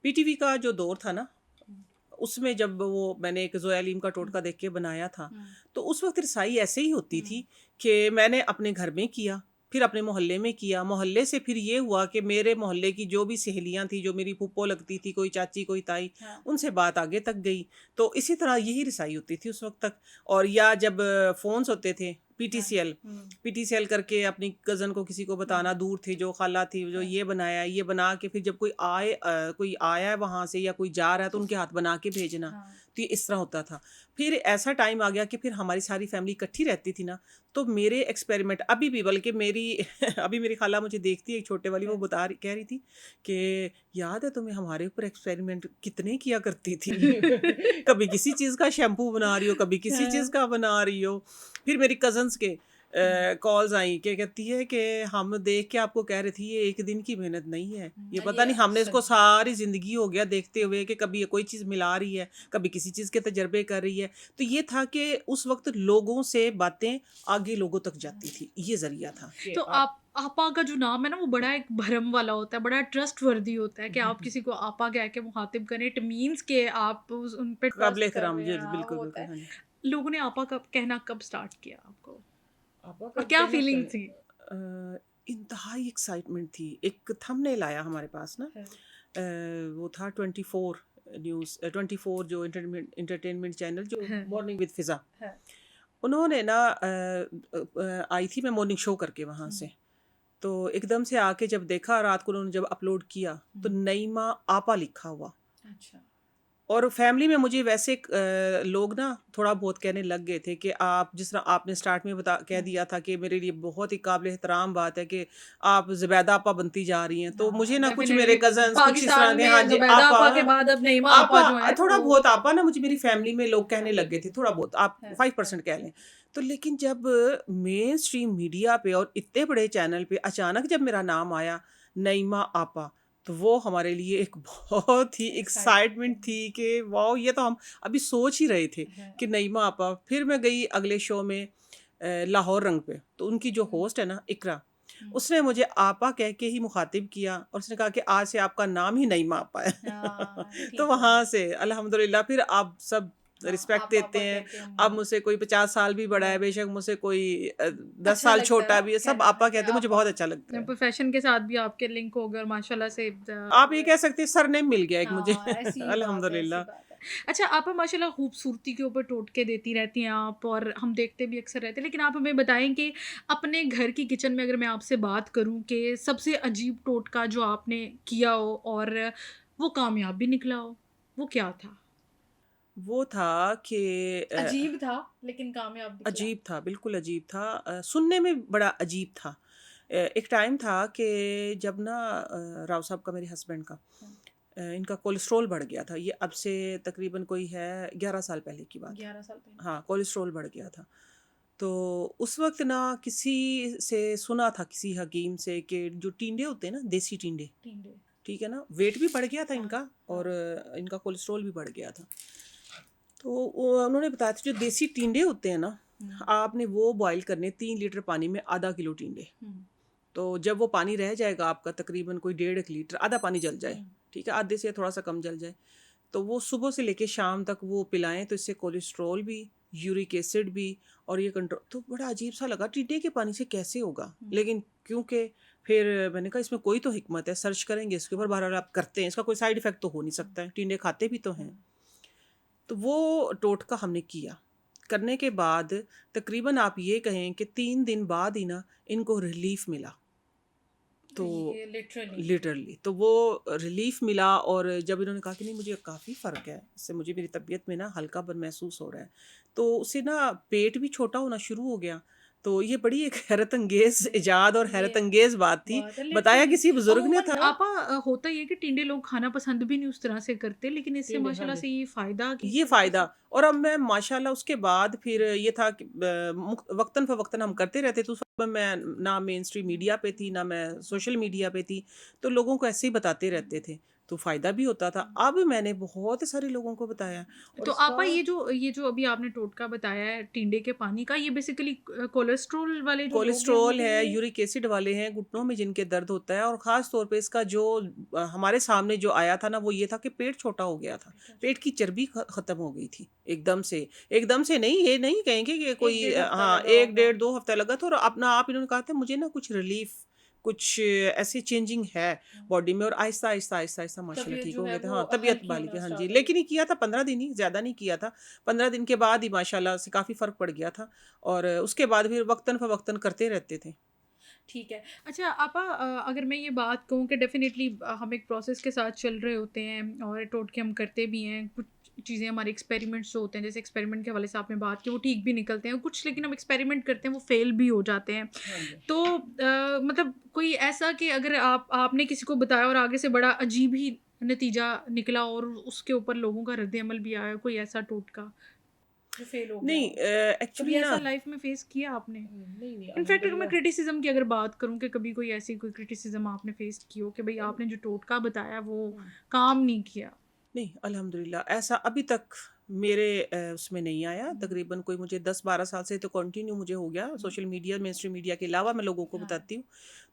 पीटीवी का जो दौर था ना, हुँ, उसमें जब वो मैंने एक ज़ोया अलीम का हुँ, टोटका देख के बनाया था, हुँ, तो उस वक़्त रसाई ऐसे ही होती थी हुँ, कि मैंने अपने घर में किया, फिर अपने मोहल्ले में किया, मोहल्ले से फिर ये हुआ कि मेरे मोहल्ले की जो भी सहेलियाँ थी, जो मेरी फूफो लगती थी, कोई चाची, कोई ताई, हाँ, उनसे बात आगे तक गई। तो इसी तरह यही रसाई होती थी उस वक़्त तक। और या जब फ़ोन्स होते थे, हाँ, पीटीसीएल, हुँ, पीटीसीएल करके अपनी कज़न को किसी को हुँ, बताना, दूर थी जो खाला थी, जो हाँ, ये बनाया, ये बना के फिर जब कोई आया है वहाँ से या कोई जा रहा है तो उनके हाथ बना के भेजना। हाँ, तो ये इस तरह होता था। फिर ऐसा टाइम आ गया कि फिर हमारी सारी फैमिली इकट्ठी रहती थी ना, तो मेरे एक्सपेरिमेंट अभी भी, बल्कि मेरी अभी मेरी खाला मुझे देखती है, एक छोटे वाली, वो हाँ। कह रही थी कि याद है तुम्हें हमारे ऊपर एक्सपेरिमेंट कितने किया करती थी। कभी किसी चीज़ का शैम्पू बना रही हो, कभी किसी चीज़ हाँ, का बना रही हो। फिर मेरी कज़न्स के हुँ, कॉल्स आई कि कहती है कि हम देख के आपको कह रही थी ये एक दिन की मेहनत नहीं है। ये पता ये नहीं हमने इसको सच सारी ज़िंदगी हो गया देखते हुँ, हुए कि कभी ये कोई चीज़ मिला रही है, कभी किसी चीज़ के तजर्बे कर रही है। तो ये था कि उस वक़्त लोगों से बातें आगे लोगों तक हुँ। जाती थी। ये ज़रिया था कि तो आप आपा का जो नाम है ना वो बड़ा एक भरम वाला होता है, बड़ा ट्रस्टवर्दी होता है कि आप किसी को आपा कह के मुखातिब करें, इट मीन्स कि आप उन पे काबिल ट्रस्ट कर एहतराम रहे जी, हैं, हाँ, वो बिल्कुल, होता बिल्कुल। है। हाँ जी। लोगों ने आपा का कहना कब स्टार्ट किया आपको? आपा और कब क्या कहना फीलिंग थी? अ, इंतहाई एक्साइटमेंट थी। एक थंबनेल आया हमारे पास ना, है, वो था 24 न्यूज़, 24 जो एंटरटेनमेंट चैनल जो है, मॉर्निंग विद फिज़ा। है। उन्होंने ना आई थी मैं मॉर्निंग शो करके वहाँ हुँ, से। तो एकदम से आके जब देखा रात को उन्होंने जब अपलोड किया, तो हुँ, नईमा आपा लिखा हुआ। अच्छा। और फैमिली में मुझे वैसे लोग ना थोड़ा बहुत कहने लग गए थे कि आप जिस तरह आपने स्टार्ट में कह हुँ, दिया था कि मेरे लिए बहुत ही काबिल एहतराम बात है कि आप ज़ुबैदा आपा बनती जा रही हैं, तो मुझे हाँ, ना कुछ मेरे डेफ़िनेटली कज़न्स कुछ इस तरह पाकिस्तान के, हाँ में जी, ज़ुबैदा आपा, आपा के बाद अब नईमा आपा जो आपा हैं थोड़ा वो बहुत आपा ना मुझे मेरी फैमिली में लोग कहने हाँ, लग गए थे, थोड़ा बहुत आप है, 5% कह लें। तो लेकिन जब मेन स्ट्रीम मीडिया पे और इतने बड़े चैनल पे अचानक जब मेरा नाम आया, नईमा आपा, तो वो हमारे लिए एक बहुत ही एक्साइटमेंट एक्साइटमेंट थी कि वाओ, ये तो हम अभी सोच ही रहे थे है। कि नईमा आपा। फिर मैं गई अगले शो में लाहौर रंग पे, तो उनकी जो हुँ, होस्ट है ना इकरा, हुँ। उसने मुझे आपा कह के ही मुखातिब किया और उसने कहा कि आज से आपका नाम ही नईमा आपा है। हाँ, तो ठीक है। वहाँ से अल्हम्दुलिल्लाह फिर आप सब हाँ, रिस्पेक्ट आप देते पापा हैं। कह के अब हम मुझसे कोई 50 साल भी बड़ा है, हाँ, बेशक मुझसे कोई 10 अच्छा साल लगता है छोटा ना भी है, सब कहना आपा कि कहते हैं, मुझे आपा बहुत अच्छा लगता है। प्रोफ़ेशन के साथ भी आपके लिंक हो गए और माशाल्लाह से आप ये कह सकते हैं सरनेम मिल गया एक मुझे। हाँ, ऐसी ही बात है, ऐसी अल्हम्दुलिल्लाह। बात है। अच्छा आप माशाल्लाह खूबसूरती के ऊपर टोटके देती रहती हैं आप और हम देखते भी अक्सर रहते हैं। लेकिन आप हमें बताएँ कि अपने घर की किचन में अगर मैं आपसे बात करूँ कि सबसे अजीब टोटका जो आपने किया हो और वो कामयाब भी निकला हो, वो क्या था? वो था कि अजीब था, लेकिन कामयाब निकला। अजीब था, बिल्कुल अजीब था। सुनने में बड़ा अजीब था। एक टाइम था कि जब ना राव साहब का, मेरे हस्बैंड का, हुँ, इनका कोलेस्ट्रॉल बढ़ गया था। ये अब से तकरीबन कोई है 11 साल पहले की बात है। 11 साल पहले। हाँ, कोलेस्ट्रॉल बढ़ गया था। तो उस वक़्त ना किसी से सुना था, किसी हकीम से, कि जो टींडे होते हैं ना, देसी टींडे, टिंडे। ठीक है ना? वेट भी बढ़ गया था हाँ, इनका हाँ। और इनका कोलेस्ट्रॉल भी बढ़ गया था। तो उन्होंने बताया था जो देसी टींडे होते हैं ना, हुँ, आपने वो बॉयल करने 3 लीटर पानी में आधा किलो टींडे। हुँ, तो जब वो पानी रह जाएगा आपका तकरीबन कोई 1.5 लीटर, आधा पानी जल जाए, हुँ, ठीक है? आधे से थोड़ा सा कम जल जाए, तो वो सुबह से लेके शाम तक वो पिलाएं, तो इससे कोलेस्ट्रॉल भी, यूरिक एसिड भी, और ये कंट्रोल। तो बड़ा अजीब सा लगा टींडे के पानी से कैसे होगा, हुँ, लेकिन क्योंकि फिर मैंने कहा इसमें कोई तो हिकमत है, सर्च करेंगे इसके ऊपर, बहरहाल आप करते हैं, इसका कोई साइड इफ़ेक्ट तो हो नहीं सकता है, टिंडे खाते भी तो हैं। तो वो टोटका हमने किया। करने के बाद तकरीबन आप ये कहें कि 3 दिन बाद ही ना इनको रिलीफ़ मिला। तो ये लिटरली लिटरली तो वो रिलीफ़ मिला, और जब इन्होंने कहा कि नहीं मुझे काफ़ी फ़र्क है, इससे मुझे मेरी तबीयत में ना हल्कापन महसूस हो रहा है, तो उससे ना पेट भी छोटा होना शुरू हो गया। तो ये बड़ी एक हैरत अंगेज़ इजाद और हैरत ये अंगेज़ बात थी। बात है बताया लिटरली। किसी बुज़ुर्ग ने अमूमन था। आपा होता ये है कि टिंडे लोग खाना पसंद भी नहीं उस तरह से करते, लेकिन इससे टिंडे, हाँ माशाल्लाह जी। से ये फ़ायदा कि ये इस तरीके फ़ायदा, से और अब मैं माशाल्लाह उसके बाद फिर ये था कि वक्तन फ़वक्तन हम करते रहते थे। उस वक्त मैं ना मेन स्ट्रीम मीडिया पे थी, ना मैं सोशल मीडिया पे थी, तो लोगों को ऐसे ही बताते रहते थे, तो फ़ायदा भी होता था। अब मैंने बहुत सारे लोगों को बताया, और तो इसका आपा ये जो अभी आपने टोटका बताया है टिंडे के पानी का, ये बेसिकली कोलेस्ट्रॉल वाले जो लोग हैं कोलेस्ट्रॉल उनके है, लिए यूरिक एसिड वाले हैं, घुटनों में जिनके दर्द होता है, और ख़ास तौर पे इसका जो हमारे सामने जो आया था ना, वो ये था कि पेट छोटा हो गया था। पेट की चर्बी ख़त्म हो गई थी एकदम से। एकदम से नहीं, ये नहीं कहेंगे कि एक कोई डेढ़ हफ्ता हाँ, लगा 1 होगा। डेढ़ 2 हफ़्ता लगा था, और अपना आप इन्होंने कहा था मुझे ना कुछ रिलीफ़, कुछ ऐसी चेंजिंग है बॉडी में, और आहिस्ता, आहिस्ता, आहिस्ता, आहिस्ता माशाल्लाह तबीयत ठीक जो हो है गए थे। वो हाँ, तबीयत हल्की बहाली होना की, हाँ जी। स्टार्ट हुई। लेकिन ये किया था 15 दिन ही, ज़्यादा नहीं किया था। 15 दिन के बाद ही माशाल्लाह से काफ़ी फ़र्क पड़ गया था, और उसके बाद फिर वक़्तन-फ़वक़्तन करते रहते थे। ठीक है। अच्छा आपा अगर मैं ये बात कहूँ कि डेफ़िनेटली हम एक प्रोसेस के साथ चल रहे होते हैं और टोटके हम करते भी हैं। कुछ चीज़ें हमारे एक्सपेरिमेंट्स जो होते हैं, जैसे एक्सपेरिमेंट के हवाले से आपने बात की, वो ठीक भी निकलते हैं। कुछ लेकिन हम एक्सपेरिमेंट करते हैं, वो फ़ेल भी हो जाते हैं। हाँ जी। तो मतलब कोई ऐसा कि अगर आपने किसी को बताया और आगे से बड़ा अजीब ही नतीजा निकला और उसके ऊपर लोगों का रद्द-ए-अमल भी आया, कोई ऐसा टोटका जो फ़ेल हो गया नहीं, हो? कभी एक्चुअली ना, ऐसा लाइफ़ में फ़ेस किया आपने? नहीं, नहीं, इनफैक्ट अगर मैं अल्हम्दुलिल्लाह। क्रिटिसिज्म की अगर बात करूँ कि कभी कोई ऐसी कोई क्रिटिसिज्म आपने फेस की हो कि भाई आपने जो टोटका बताया वो हुँ। काम नहीं किया। नहीं, अल्हम्दुलिल्लाह ऐसा अभी तक मेरे उसमें नहीं आया। हम्म, तकरीबन कोई मुझे 10-12 साल से तो कंटिन्यू मुझे हो गया हम्म, सोशल मीडिया, मेनस्ट्रीम मीडिया के अलावा मैं लोगों को हाँ, बताती हूँ।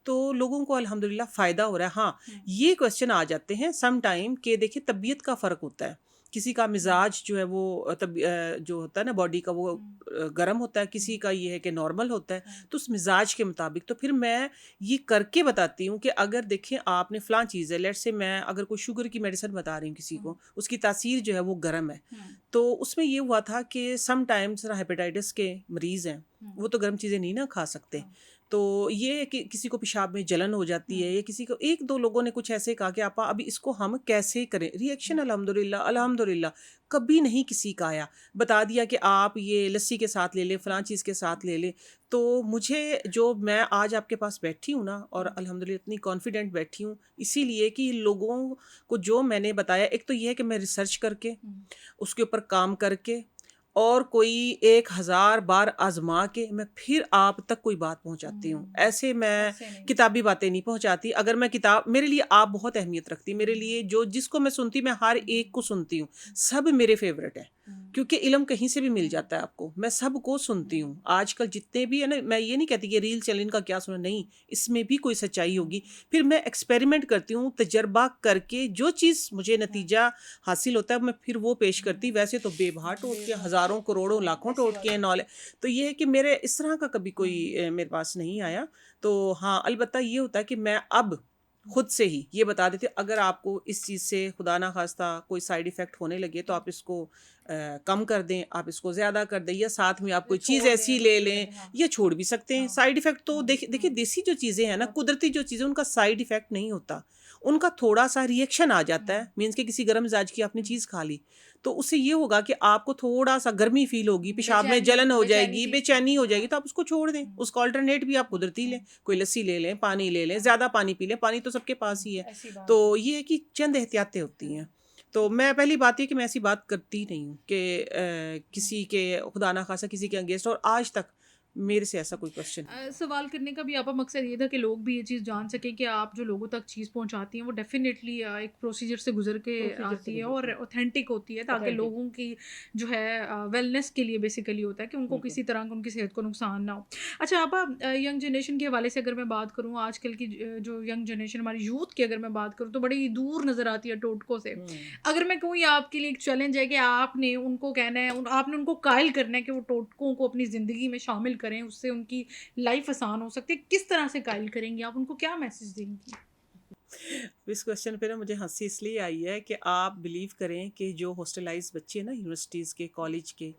तो लोगों को अल्हम्दुलिल्लाह फ़ायदा हो रहा है। हाँ, हम्म, ये क्वेश्चन आ जाते हैं सम टाइम कि देखिए तबीयत का फ़र्क होता है। किसी का हम्म, मिज़ाज जो है वो जो होता है ना बॉडी का, वो हम्म, गर्म होता है, हम्म, किसी का ये है कि नॉर्मल होता है। हाँ, तो उस मिज़ाज के मुताबिक तो फिर मैं ये करके बताती हूँ कि अगर देखिए आपने फ़लाँ चीज़ है, लेट्स से मैं अगर कोई शुगर की मेडिसिन बता रही हूँ किसी हम्म, को, उसकी तासीर जो है वो गर्म है। हम्म, तो उसमें ये हुआ था कि सम टाइम्स ना हेपेटाइटिस के मरीज़ हैं, हम्म, वो तो गर्म चीज़ें नहीं ना खा सकते। हाँ, तो ये है कि किसी को पेशाब में जलन हो जाती है, हम्म, या किसी को 1-2 लोगों ने कुछ ऐसे कहा कि आपा अभी इसको हम कैसे करें? रिएक्शन हम्म, अल्हम्दुलिल्लाह, अल्हम्दुलिल्लाह कभी नहीं किसी का आया। बता दिया कि आप ये लस्सी के साथ ले लें, फलाँ चीज़ के साथ ले लें। तो मुझे जो मैं आज आपके पास बैठी हूँ ना, और हम्म, अल्हम्दुलिल्लाह इतनी कॉन्फिडेंट बैठी हूँ, इसीलिए कि लोगों को जो मैंने बताया, एक तो ये है कि मैं रिसर्च करके, हम्म, उसके ऊपर काम करके, और कोई 1000 बार आज़मा के मैं फिर आप तक कोई बात पहुँचाती हूँ। ऐसे मैं ऐसे नहीं। किताबी बातें नहीं पहुँचाती। अगर मैं किताब, मेरे लिए आप बहुत अहमियत रखती हैं। मेरे हम्म, लिए जो जिसको मैं सुनती, मैं हर एक को सुनती हूँ। सब मेरे फ़ेवरेट हैं, हम्म, क्योंकि इल्म कहीं से भी मिल हम्म, जाता है आपको। मैं सबको सुनती हम्म, हूँ। आजकल जितने भी है ना, मैं ये नहीं कहती कि रील चल इनका क्या सुना, नहीं, इसमें भी कोई सच्चाई हम्म, होगी। फिर मैं एक्सपेरिमेंट करती हूँ, तजर्बा करके जो चीज़ मुझे हाँ, नतीजा हासिल होता है, मैं फिर वो पेश करती। हम्म, वैसे तो बेबहा टोटके, बेवजह हज़ारों, करोड़ों, हाँ लाखों ऐसी टोटके बात हैं, है। नॉले तो ये है कि मेरे इस तरह का कभी कोई हम्म, मेरे पास नहीं आया। तो हाँ, अलबत्ता ये होता है कि मैं अब हम्म, खुद से ही ये बता देती हूँ, अगर आपको इस चीज़ से खुदा ना ख़ास्ता कोई साइड इफ़ेक्ट होने लगे, तो आप इसको कम कर दें, आप इसको ज़्यादा कर दें, या साथ में आप ये कोई चीज़ छोड़ दें या ऐसी कुछ ले भी लें, करें, हाँ, या छोड़ भी सकते हैं। हाँ, साइड इफ़ेक्ट तो हाँ, देखिए देसी जो चीज़ें हैं ना, हाँ, कुदरती जो चीज़ें, उनका साइड इफ़ेक्ट नहीं होता। उनका थोड़ा-सा रिएक्शन आ जाता हम्म, है, मीन्स कि किसी गरम मिज़ाज की आपने हम्म, चीज़ खा ली, तो उससे ये होगा कि आपको थोड़ा-सा गर्मी फ़ील होगी, पेशाब में बेचैनी जलन हो बेचैनी जाएगी, फील बेचैनी हो हाँ, जाएगी, तो आप उसको छोड़ दें। हम्म, उसका अल्टरनेट भी आप हम्म, कुदरती लें, हम्म, कोई लस्सी ले लें, पानी ले लें, हाँ, ज़्यादा पानी पी लें, पानी तो सबके पास ही है। ऐसी बात है। तो ये है कि चंद एहतियातें होती हैं। तो मैं पहली बात ये कि मैं ऐसी बात करती ही नहीं हूँ कि किसी के खुदा ना ख़ास्ता किसी के अगेंस्ट, और आज तक मेरे से ऐसा कोई क्वेश्चन नहीं हुआ। सवाल करने का भी आपका मकसद ये था कि लोग भी ये चीज़ जान सकें कि आप जो लोगों तक चीज़ पहुंचाती हैं वो डेफिनेटली एक प्रोसीजर से गुजर के प्रोसीजर से आती है और गुजरती है, ऑथेंटिक होती है, ताकि ऑथेंटिक। लोगों की जो है वेलनेस के लिए बेसिकली होता है कि उनको बिल्कुल। किसी तरह का उनकी सेहत को नुकसान ना हो। अच्छा आप यंग जनरेशन के हवाले से अगर मैं बात करूँ, आजकल की जो यंग जनरेशन हमारी यूथ की अगर मैं बात करूँ तो बड़ी दूर नज़र आती है टोटकों से। हुँ। अगर मैं कहूँ ये आपके लिए एक चैलेंज है कि आपने उनको कहना है आपने उनको कायल करना है कि वो टोटकों को अपनी ज़िंदगी में शामिल करें, उससे उनकी लाइफ आसान हो सकती है, किस तरह से गाइड करेंगी आप, उनको क्या मैसेज देंगी? इस क्वेश्चन पे ना मुझे हंसी इसलिए आई है कि आप बिलीव करें कि जो हॉस्टलाइज बच्चे हैं ना यूनिवर्सिटीज़ के, कॉलेज के,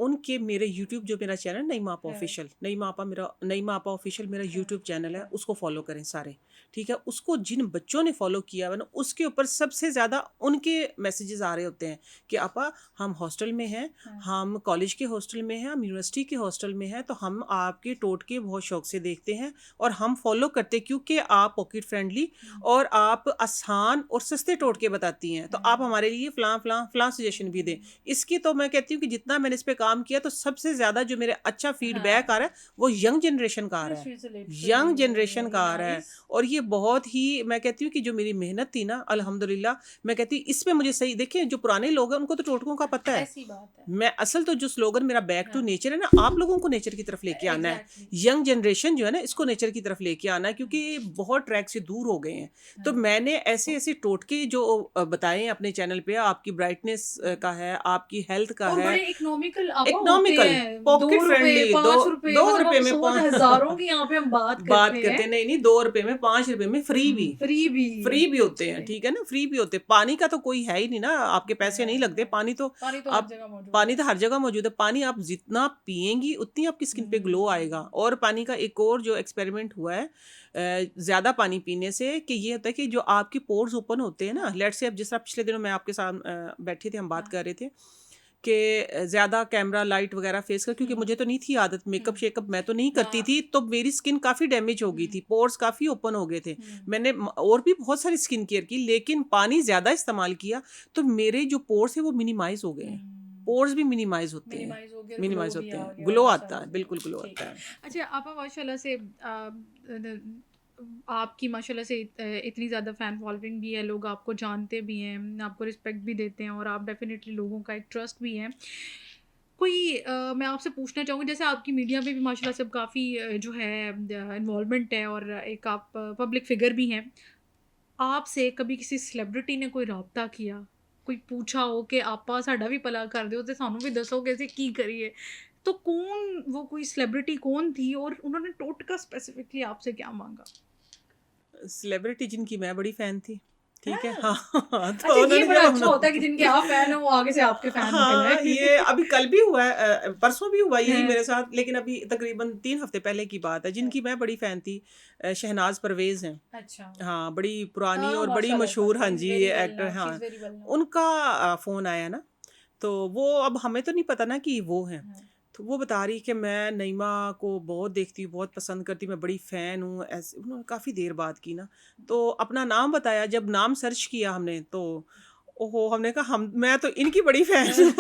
उनके मेरे यूट्यूब जो मेरा चैनल नईमा आपा हाँ, ऑफिशियल, नईमा आपा ऑफिशियल मेरा हाँ, यूट्यूब चैनल है, हाँ, उसको फॉलो करें सारे। ठीक है, उसको जिन बच्चों ने फॉलो किया है ना, उसके ऊपर सबसे ज़्यादा उनके मैसेजेस आ रहे होते हैं कि आपा हम हॉस्टल में हैं, हाँ, हम कॉलेज के हॉस्टल में हैं, हम यूनिवर्सिटी के हॉस्टल में हैं, तो हम आपके टोटके बहुत शौक से देखते हैं और हम फॉलो करते हैं क्योंकि आप पॉकेट फ्रेंडली और आप आसान और सस्ते टोटके बताती हैं, तो आप हमारे लिए फ़लाँ फ़लाँ फ़लाँ सजेशन भी दें। इसकी तो मैं कहती हूँ कि जितना मैंने इस पे काम किया तो सबसे ज़्यादा जो मेरे अच्छा फीडबैक आ रहा है वो यंग जनरेशन का आ रहा है, She relates to young you, generation very का आ रहा है। nice. और ये बहुत ही मैं कहती हूँ कि जो मेरी मेहनत थी ना अल्हम्दुलिल्लाह, मैं कहती हूँ इसमें मुझे सही देखिए, जो पुराने लोग हैं उनको तो टोटकों का पता है। ऐसी बात है। मैं असल तो जो स्लोगन मेरा बैक टू हाँ, नेचर है ना, आप लोगों को नेचर की तरफ लेके आना है। एग्जैक्टली। यंग जनरेशन जो है ना, इसको नेचर की तरफ लेके आना है क्योंकि बहुत ट्रैक से दूर हो गए हैं। तो हाँ, मैंने ऐसे ऐसे टोटके जो बताए हैं अपने चैनल पे, आपकी ब्राइटनेस का है, आपकी हेल्थ का और है, बड़े इकोनॉमिकल आपा होते इकोनॉमिकल, हैं, पॉकेट 2 रुपए फ्रेंडली, दो 5 रुपए, दो मतलब रुपए हम में सोच हजारों की यहाँ पे हम बात बात करते करते हैं। नहीं नहीं, 2 रुपए में, 5 रुपए में फ्री भी, फ्री भी। फ्री भी होते हैं। ठीक है ना, फ्री भी होते हैं। पानी का तो कोई है ही नहीं ना, आपके पैसे नहीं लगते। पानी तो पानी तो हर आप, जगह मौजूद पानी है। तो हर जगह मौजूद है। पानी आप जितना पिएंगी उतनी आपकी स्किन पे ग्लो आएगा। और पानी का एक और जो एक्सपेरिमेंट हुआ है ज़्यादा पानी पीने से, कि ये होता है कि जो आपके पोर्स ओपन होते हैं ना, लेट से अब जिस तरह पिछले दिनों मैं आपके साथ बैठे थे, हम बात कर रहे थे कि ज़्यादा कैमरा लाइट वगैरह फेस कर, क्योंकि मुझे तो नहीं थी आदत, मेकअप शेकअप मैं तो नहीं करती थी, तो मेरी स्किन काफ़ी डैमेज हो गई थी, पोर्स काफ़ी ओपन हो गए थे। मैंने और भी बहुत सारी स्किन केयर की, लेकिन पानी ज़्यादा इस्तेमाल किया तो मेरे जो पोर्स है वो मिनिमाइज हो गए हैं। पोर्स भी मिनिमाइज होते हैं, मिनिमाइज हो गया, ग्लो मिनिमाइज भी होते आ हैं, गया ग्लो और आता सारी है, बिल्कुल ग्लो चीजें। ठीक आता है। है। अच्छा, आपा माशाल्लाह से आपकी माशाल्लाह से इतनी ज़्यादा फ़ैन फॉलोइंग भी है, लोग आपको जानते भी हैं, आपको रिस्पेक्ट भी देते हैं और आप डेफिनेटली लोगों का एक ट्रस्ट भी है। कोई मैं आपसे पूछना चाहूँगी, जैसे आपकी मीडिया में भी माशाल्लाह से अब काफ़ी जो है इन्वॉल्वमेंट है और एक आप पब्लिक फिगर भी हैं। आपसे कभी किसी सेलिब्रिटी ने कोई राब्ता किया, कोई पूछा हो कि आपा साडा भी भला कर दिओ ते सानू भी दसो कि असीं की करिए? तो कौन वो कोई सेलिब्रिटी कौन थी और उन्होंने टोटका स्पेसिफिकली आपसे क्या माँगा? सेलिब्रिटी जिनकी मैं बड़ी फ़ैन थी, ठीक है? हैं? हाँ, हाँ, तो अच्छा, ये उन्होंने बड़ा जब अच्छा होता है कि जिनके आप फ़ैन हैं वो आगे से आपके फ़ैन निकल हाँ, ये आए। अभी कल भी हुआ है, परसों भी हुआ यही हैं, मेरे साथ, लेकिन अभी तकरीबन 3 हफ्ते पहले की बात है। हैं। जिनकी मैं बड़ी फ़ैन थी शहनाज़ परवेज़ हैं। अच्छा। हाँ, बड़ी पुरानी हाँ, और बड़ी माशाल्लाह सा मशहूर, हाँ शी इज़ जी, वेरी ये वेल एक्टर, नोन, शी हाँ। Is very well known. उनका फ़ोन आया ना, तो वो अब हमें तो नहीं पता ना कि वो हैं। हाँ। तो वो बता रही कि मैं नईमा को बहुत देखती हूँ, बहुत पसंद करती हूँ, मैं बड़ी फ़ैन हूँ। ऐसे उन्होंने काफ़ी देर बात की ना, तो अपना नाम बताया। जब नाम सर्च किया हमने तो ओहो! हमने कहा हम मैं तो इनकी बड़ी फ़ैन हूँ।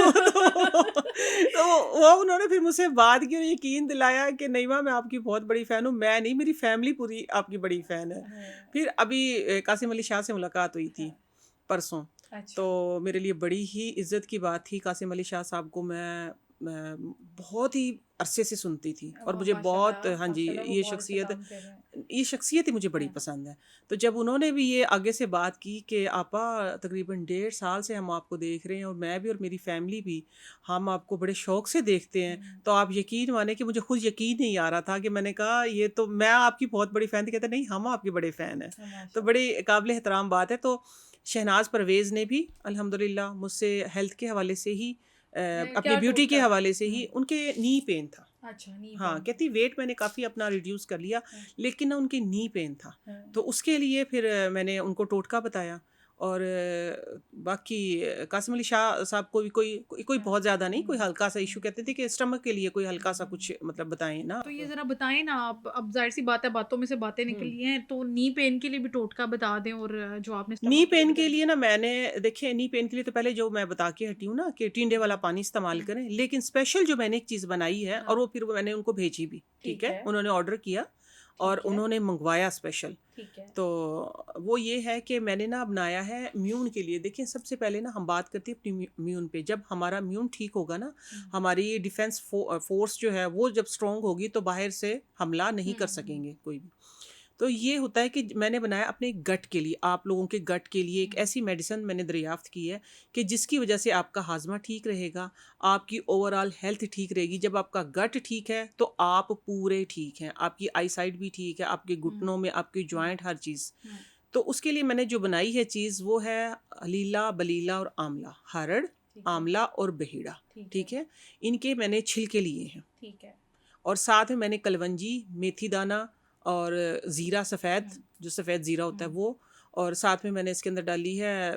तो वो उन्होंने फिर मुझसे बात की और यकीन दिलाया कि नईमा मैं आपकी बहुत बड़ी फ़ैन हूँ। मैं नहीं, मेरी फ़ैमिली पूरी आपकी बड़ी फ़ैन है। हाँ, फिर अभी कासिम अली शाह से मुलाकात हुई थी हाँ। परसों। अच्छा। तो मेरे लिए बड़ी ही इज़्ज़त की बात थी। कासिम अली शाह साहब को मैं बहुत ही अरसे से सुनती थी और मुझे बहुत, हाँ जी, माशाल्लाह वो बहुत अच्छा काम कर रहे हैं। ये शख्सियत ही मुझे बड़ी हाँ। पसंद है। तो जब उन्होंने भी ये आगे से बात की कि आपा तकरीबन 1.5 साल से हम आपको देख रहे हैं और मैं भी और मेरी फैमिली भी, हम आपको बड़े शौक से देखते हैं, तो आप यकीन माने कि मुझे खुद यकीन नहीं आ रहा था कि मैंने कहा ये तो मैं आपकी बहुत बड़ी फ़ैन थी। कहते नहीं, हम आपके बड़े फ़ैन हैं। तो माशाल्लाह। बड़ी काबिल एहतराम बात है। तो शहनाज परवेज़ ने भी अल्हम्दुलिल्लाह मुझसे हेल्थ के हवाले से ही अपनी क्या ब्यूटी के टोटका? हवाले से ही, उनके नी पेन था। अच्छा, नी हाँ, पेन था। कहती वेट मैंने काफ़ी अपना रिड्यूस कर लिया, हाँ, लेकिन ना उनकी नी पेन था। हाँ। तो उसके लिए फिर मैंने उनको टोटका बताया। और बाकी कासिम अली शाह साहब को भी कोई हाँ। बहुत ज़्यादा नहीं, कोई हल्का-सा इश्यू, कहते थे कि स्टमक के लिए कोई हल्का-सा हुँ। कुछ मतलब बताएँ ना तो ये आप। ज़रा बताएँ ना आप, अब ज़ाहिर-सी बात है बातों में से बातें हुँ। निकली हैं, तो नी पेन के लिए भी टोटका बता दें और जो आपने नी स्टमक के लिए पेन के बताया। लिए ना मैंने देखिए, नी पेन के लिए तो पहले जो मैं बता के हटी हूँ ना कि टिंडे वाला पानी इस्तेमाल हुँ, करें, लेकिन स्पेशल जो मैंने एक चीज़ बनाई है और हाँ, वो फिर मैंने उनको भेजी भी, ठीक ठीक है? है, उन्होंने ऑर्डर किया और ठीक है, उन्होंने मंगवाया स्पेशल। ठीक है। तो वो ये है कि मैंने ना बनाया है इम्यून के लिए। देखिए, सबसे पहले ना हम बात करते हैं अपनी इम्यून पे। जब हमारा इम्यून ठीक होगा ना, हुँ, हमारी फोर्स जो है वो जब स्ट्रांग होगी, तो बाहर से हमला नहीं कर हुँ, सकेंगे कोई भी। तो ये होता है कि मैंने बनाया अपने गट के लिए, आप लोगों के गट के लिए एक हम्म, ऐसी मेडिसिन मैंने दरियाफ्त की है कि जिसकी वजह से आपका हाजमा ठीक रहेगा, आपकी ओवरऑल हेल्थ ठीक रहेगी। जब आपका गट ठीक है तो आप पूरे ठीक हैं, आपकी आई साइट भी ठीक है, आपके हम्म, घुटनों में, आपकी हम्म, जॉइंट, हर चीज़। हम्म, तो उसके लिए मैंने जो बनाई है चीज़ वो है लीला, बलीला और आंवला, हरड़, ठीक है, आंवला और बहेड़ा। ठीक है, ठीक है, इनके मैंने छिलके लिए हैं। ठीक है। और साथ में मैंने कलवंजी, मेथी दाना और ज़ीरा सफ़ेद, हम्म, जो सफ़ेद ज़ीरा होता है हम्म, वो, और साथ में मैंने इसके अंदर डाली है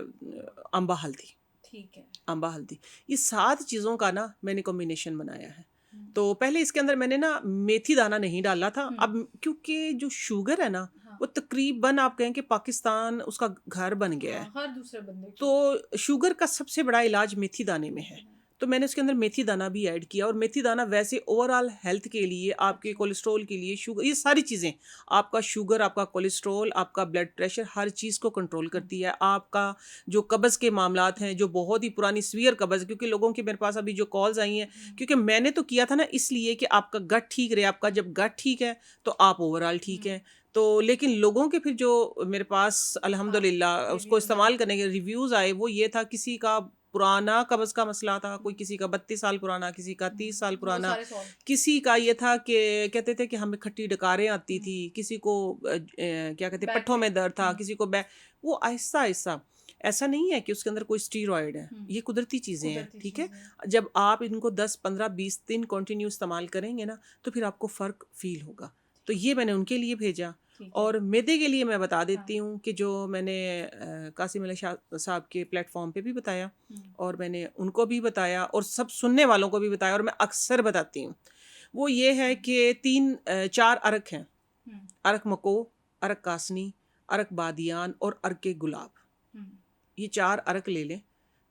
अम्बा हल्दी। ठीक है। अम्बा हल्दी, ये 7 चीज़ों का ना मैंने कॉम्बिनेशन बनाया है। हम्म, तो पहले इसके अंदर मैंने ना मेथी दाना नहीं डाला था, हम्म, अब क्योंकि जो शुगर है ना, हाँ, वो तकरीबन आप कहें कि पाकिस्तान उसका घर बन गया है। हाँ, हर दूसरे बंदे के लिए तो शुगर का सबसे बड़ा इलाज मेथी दाने में है। मेथी दाना। तो मैंने उसके अंदर मेथी दाना भी ऐड किया, और मेथी दाना वैसे ओवरऑल हेल्थ के लिए, आपके अच्छा, कोलेस्ट्रॉल के लिए, शुगर, ये सारी चीज़ें, आपका शुगर, आपका कोलेस्ट्रॉल, आपका ब्लड प्रेशर, हर चीज़ को कंट्रोल हम्म, करती है। आपका जो कब्ज़ के मामलात हैं, जो बहुत ही पुरानी सीवियर कब्ज़, क्योंकि लोगों की मेरे पास अभी जो कॉल्स आई हैं, हम्म, क्योंकि मैंने तो किया था ना इसलिए कि आपका गट ठीक रहे। आपका जब गट ठीक है तो आप ओवरऑल ठीक हम्म, हैं। तो लेकिन लोगों के फिर जो मेरे पास हाँ, अल्हम्दुलिल्लाह उसको रिव्यूज आए। इस्तेमाल करने के रिव्यूज़ आए, वो ये था, किसी का पुराना कब्ज़ का मसला था, कोई हम्म, किसी का 32 साल पुराना, किसी का 30 साल वो पुराना, सारे सॉल्व। किसी का ये था कि कहते थे कि हमें खट्टी डकारें आती हम्म, थी, किसी को क्या कहते हैं बैक पट्ठों पेन। में दर्द था, हम्म, किसी को वो आहिस्ता आहिस्ता। ऐसा नहीं है कि उसके अंदर कोई स्टीरॉयड है, हम्म, ये कुदरती चीज़ें हैं। कुदरती ठीक है, चीजें। जब आप इनको 10 15 20 दिन कंटिन्यू इस्तेमाल करेंगे ना, तो फिर आपको फ़र्क फील होगा। तो ये मैंने उनके लिए भेजा। ठीक है। और मैदे के लिए मैं बता हाँ। देती हूँ कि जो मैंने कासिम अली शाह साहब के प्लेटफॉर्म पे भी बताया, हम्म, और मैंने उनको भी बताया, और सब सुनने वालों को भी बताया, और मैं अक्सर बताती हूँ, वो ये है हम्म, कि 4 अरक हैं, हम्म, अरक मको, अरक कासनी, अरक बादियान और अरक गुलाब। हम्म, ये 4 अरक ले लें।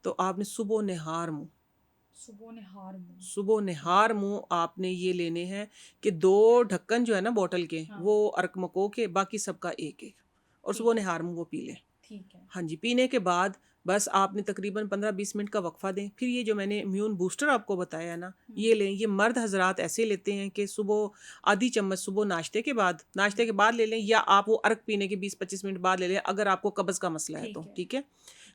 तो आपने सुबह निहार मुँह, सुबह ने हार मुंह। सुबह ठीक निहार है। मुँह आपने ये लेने हैं कि 2 ढक्कन जो है ना बॉटल के, हाँ। वो अरक मको के, बाकी सबका 1-1, और सुबह ठीक है। निहार मुँह वो पी लें। ठीक है। हाँ जी, पीने के बाद बस आपने तकरीबन 15-20 मिनट का वक्फ़ा दें। फिर ये जो मैंने इम्यून बूस्टर आपको बताया ना, हम्म, ये लें। ये मर्द हज़रात ऐसे लेते हैं कि सुबह आधी चम्मच सुबह नाश्ते के बाद ले लें, या आप वो अर्क पीने के 20-25 मिनट बाद ले लें, अगर आपको कब्ज़ का मसला है ठीक तो, है। ठीक है?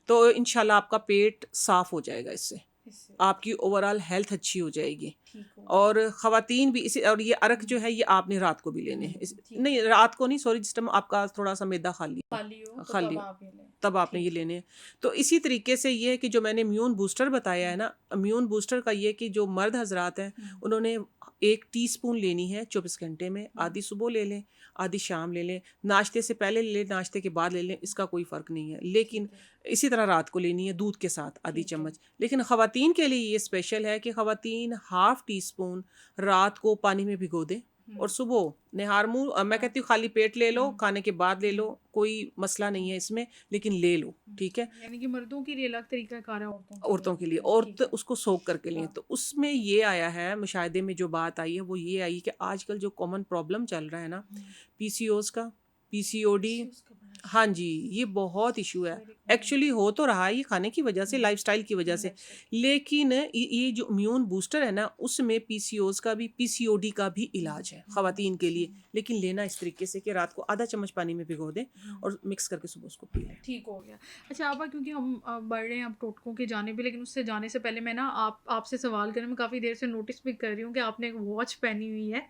तो इंशाल्लाह आपका पेट साफ़ हो जाएगा इससे, इससे आपकी ओवरऑल हेल्थ अच्छी हो जाएगी। ठीक हो और गया। ख़वातीन भी इसी, और ये अर्क जो हम्म, है ये आपने रात को भी लेने हैं। ठीक नहीं, है। रात को नहीं, सॉरी, जिस टाइम आपका थोड़ा-सा मैदा खाली हो, खाली हो तो खाली तब हो, आप ये लें। तब आपने ये ठीक है। लेने हैं। तो इसी तरीके से ये है कि जो मैंने इम्यून बूस्टर बताया है हम्म, ना, इम्यून बूस्टर का ये कि जो मर्द हज़रात हैं, हम्म, उन्होंने 1 टीस्पून लेनी है 24 घंटे में, हम्म, आधी सुबह ले लें, आधी शाम ले लें, नाश्ते से पहले ले लें, नाश्ते के बाद ले लें, इसका कोई फ़र्क नहीं है। लेकिन ठीक है। इसी तरह रात को लेनी है दूध के साथ आधी ठीक है। चम्मच। लेकिन ख़वातीन के लिए ये स्पेशल है कि ख़वातीन हाफ़ टी स्पून रात को पानी में भिगो दें, और हम्म, सुबह निहार मुँह, मैं हाँ। कहती हूँ खाली पेट ले लो, हम्म, खाने के बाद ले लो, हम्म, कोई मसला नहीं है इसमें, लेकिन ले लो, ठीक है? यानी कि मर्दों के लिए अलग तरीका कार है, औरतों के लिए औरतों के अलग लिए, है। औरत ठीक है। उसको सोक करके लें। हाँ। तो उसमें ये आया है, मुशाहिदे में जो बात आई है वो ये आई कि आजकल जो कॉमन प्रॉब्लम चल रहा है ना, हम्म, पीसीओएस का, पीसीओडी, इससे उसका बड़ा हाँ इशू है। जी, ये बहुत इशू है। Very common. एक्चुअली हो तो रहा है ये खाने की वजह से, लाइफस्टाइल की वजह से, लाइफस्टाइल। लेकिन ये जो इम्यून बूस्टर है ना, उसमें पीसीओएस का भी, पीसीओडी का भी इलाज है ख़वातीन के लिए। लेकिन लेना इस तरीके से कि रात को आधा चम्मच पानी में भिगो दें, और मिक्स करके सुबह उसको पी लें। ठीक हो गया। अच्छा आपा, क्योंकि हम बढ़ रहे हैं अब टोटकों के जाने पे, लेकिन उससे जाने से पहले मैं ना आपसे सवाल करने में काफ़ी देर से नोटिस भी कर रही हूँ कि आपने एक वॉच पहनी हुई है,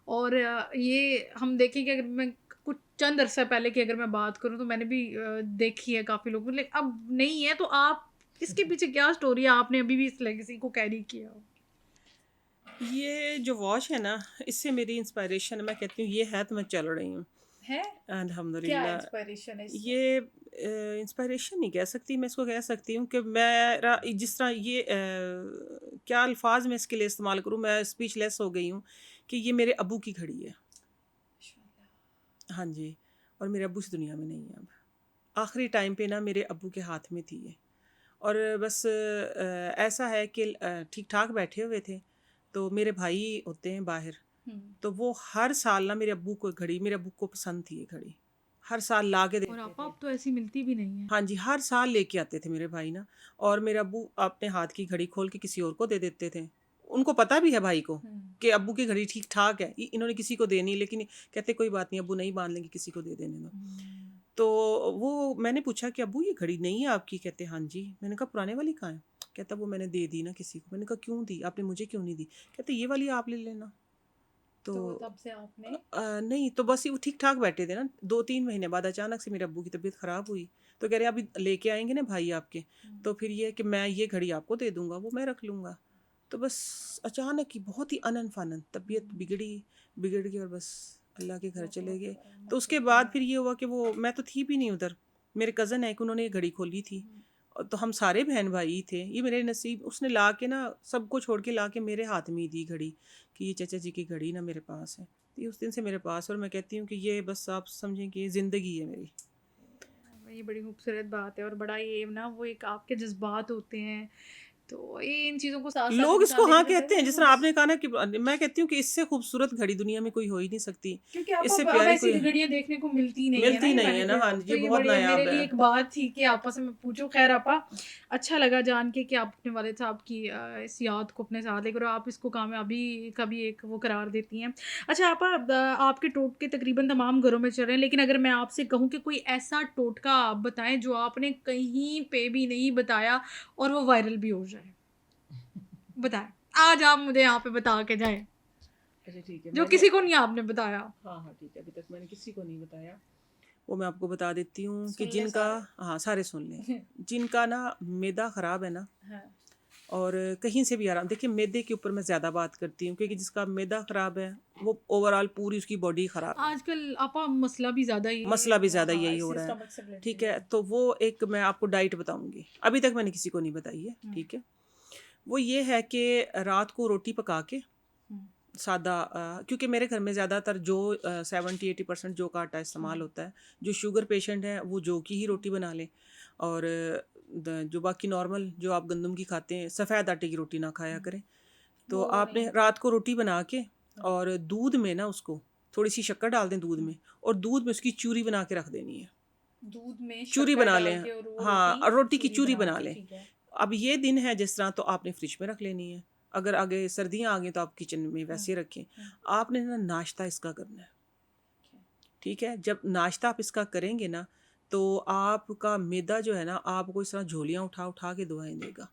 और ये हम देखें कि अगर मैं कुछ चंद अरसा पहले की अगर मैं बात करूँ तो मैंने भी देखी है काफ़ी लोगों, लेकिन अब नहीं है, तो आप इसके पीछे क्या स्टोरी है, आपने अभी भी इस लेगेसी को कैरी किया हो? ये जो वॉच है ना, इससे मेरी इंस्पायरेशन, मैं कहती हूँ ये है, तो मैं चल रही हूँ है? क्या अल्हम्दुलिल्लाह। इंस्पिरेशन है इससे? ये इंस्पायरेशन नहीं कह सकती मैं, इसको कह सकती हूँ कि मेरा जिस तरह ये क्या अल्फाज मैं इसके लिए इस्तेमाल करूँ, मैं स्पीचलेस हो गई हूँ कि ये मेरे अब्बू की घड़ी है। हाँ जी, और मेरे अब्बू इस दुनिया में नहीं है अब। आखिरी टाइम पे ना मेरे अब्बू के हाथ में थी ये, और बस ऐसा है कि ठीक ठाक बैठे हुए थे, तो मेरे भाई होते हैं बाहर, हम्म। तो वो हर साल ना मेरे अब्बू को घड़ी, मेरे अब्बू को पसंद थी ये घड़ी, हर साल ला के और देते आपा थे। अब तो ऐसी मिलती भी नहीं है। हाँ जी, हर साल लेके आते थे मेरे भाई ना, और मेरे अब्बू अपने हाथ की घड़ी खोल के किसी और को दे देते थे। उनको पता भी है भाई को, कि अब्बू की घड़ी ठीक ठाक है, इन्होंने किसी को देनी, लेकिन कहते कोई बात नहीं अब्बू नहीं बांध लेंगे, किसी को दे देने दो। तो वो मैंने पूछा कि अब्बू ये घड़ी नहीं है आपकी? कहते हाँ जी। मैंने कहा पुराने वाली कहाँ है? कहता वो मैंने दे दी ना किसी को। मैंने कहा क्यों दी आपने, मुझे क्यों नहीं दी? कहते ये वाली आप ले लेना। तो तब से आपने नहीं, तो बस ये वो ठीक ठाक बैठे थे ना। 2-3 महीने बाद अचानक से मेरे अब्बू की तबीयत ख़राब हुई, तो कह रहे अभी लेके आएंगे ना भाई आपके, तो फिर ये है कि मैं ये घड़ी आपको दे दूंगा, वो मैं रख लूँगा। तो बस अचानक ही बहुत ही अनन फानन तबीयत बिगड़ गई और बस अल्लाह के घर चले गए। तो उसके बाद फिर ये हुआ कि वो, मैं तो थी भी नहीं उधर, मेरे कज़न है कि उन्होंने ये घड़ी खोली थी, और तो हम सारे बहन भाई ही थे। ये मेरे नसीब, उसने ला के ना सबको छोड़ के ला के मेरे हाथ में ही दी घड़ी, कि ये चाचा जी की घड़ी ना मेरे पास है। तो ये उस दिन से मेरे पास है, और मैं कहती हूँ कि ये बस आप समझें कि ये ज़िंदगी है मेरी। ये बड़ी खूबसूरत बात है, और बड़ा ये ना वो एक आपके जज्बात होते हैं, तो ये इन चीज़ों को साथ साथ लोग इसको इंसान हाँ लेके कहते चलता हैं, है जिस वो तरह आपने कहा ना कि मैं कहती हूँ कि इससे खूबसूरत घड़ी दुनिया में कोई हो ही नहीं सकती, क्योंकि आप इससे अब प्यारी ऐसी कोई घड़ियां देखने को मिलती नहीं है ना, मिलती ये नहीं मैंने है ना। हाँ तो ये ये बहुत बड़ी मेरे नायाब लिए है। एक बात थी कि आपस में पूछूं। खैर आपा, अच्छा लगा जान के कि आप अपने वालिद साहब की इस याद को अपने साथ लेकर आप इसको कामयाबी का भी एक वो करार देती हैं। अच्छा आपा, आपके टोटके तकरीबन तमाम घरों में चल रहे हैं, लेकिन अगर मैं आपसे कहूँ कि कोई ऐसा टोटका आप बताएं जो आपने कहीं पे भी नहीं बताया और वो वायरल भी हो जाए, बताएं। आज आप मुझे यहाँ पे बता के जाएं अच्छा ठीक है, जो किसी को नहीं आपने बताया। हाँ हाँ ठीक है, अभी तक मैंने किसी को नहीं बताया। वो मैं आपको बता देती हूँ कि सुन ले जिनका, सारे। हाँ सारे सुन लें, जिनका ना मैदा ख़राब है ना, हाँ। और कहीं से भी आराम, देखिए मैदे के ऊपर मैं ज़्यादा बात करती हूँ, क्योंकि जिसका मैदा ख़राब है वो ओवरऑल पूरी उसकी बॉडी ख़राब है, आजकल आपा मसला भी ज़्यादा ही मसला भी ज़्यादा हाँ, यही हो इससे रहा है। स्टमक से related ठीक है। है, तो वो एक मैं आपको डाइट बताऊंगी, अभी तक मैंने किसी को नहीं बताई है। ठीक है, वो ये है कि रात को रोटी पका के सादा, क्योंकि मेरे घर में ज़्यादातर जो 70-80% जौ का आटा इस्तेमाल होता है, जो शुगर पेशेंट है वो जौ की ही रोटी बना लें, और जो बाकी नॉर्मल जो आप गंदम की खाते हैं, सफ़ेद आटे की रोटी ना खाया करें। तो आपने रात को रोटी बना के और दूध में ना उसको थोड़ी सी शक्कर डाल दें दूध में, और दूध में उसकी चूरी बना के रख देनी है, दूध में चूरी शक्कर बना डाल लें। के और वो हाँ, रोटी और रोटी की चूरी बना बना के, लें। ठीक है। अब ये दिन है जिस तरह, तो आपने फ्रिज में रख लेनी है, अगर आगे सर्दियाँ आ गई तो आप किचन में वैसे रखें। आपने ना नाश्ता इसका करना है। ठीक है, जब नाश्ता आप इसका करेंगे ना, तो आपका मैदा जो है ना आपको इस तरह झोलियाँ उठा उठा के दुआएं देगा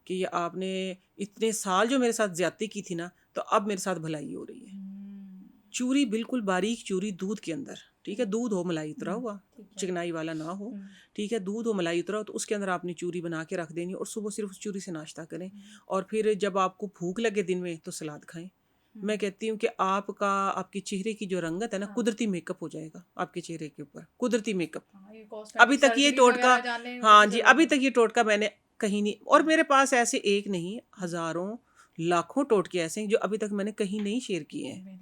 कि ये आपने इतने साल जो मेरे साथ ज्यादती की थी ना, तो अब मेरे साथ भलाई हो रही है। चूरी बिल्कुल बारीक चूरी दूध के अंदर, ठीक है, दूध हो मलाई उतरा हुआ, चिकनाई वाला ना हो, ठीक है, दूध हो मलाई उतरा हो, तो उसके अंदर आपने चूरी बना के रख देनी, और सुबह सिर्फ उस चूरी से नाश्ता करें। और फिर जब आपको भूख लगे दिन में तो सलाद खाएं। मैं कहती हूँ कि आपका, आपके चेहरे की जो रंगत है ना, कुदरती मेकअप हो जाएगा आपके चेहरे के ऊपर, कुदरती मेकअप। अभी तक ये टोटका, हाँ जी, अभी तक ये टोटका मैंने कहीं नहीं, और मेरे पास ऐसे एक नहीं हज़ारों लाखों टोटके ऐसे हैं जो अभी तक मैंने कहीं नहीं शेयर किए हैं।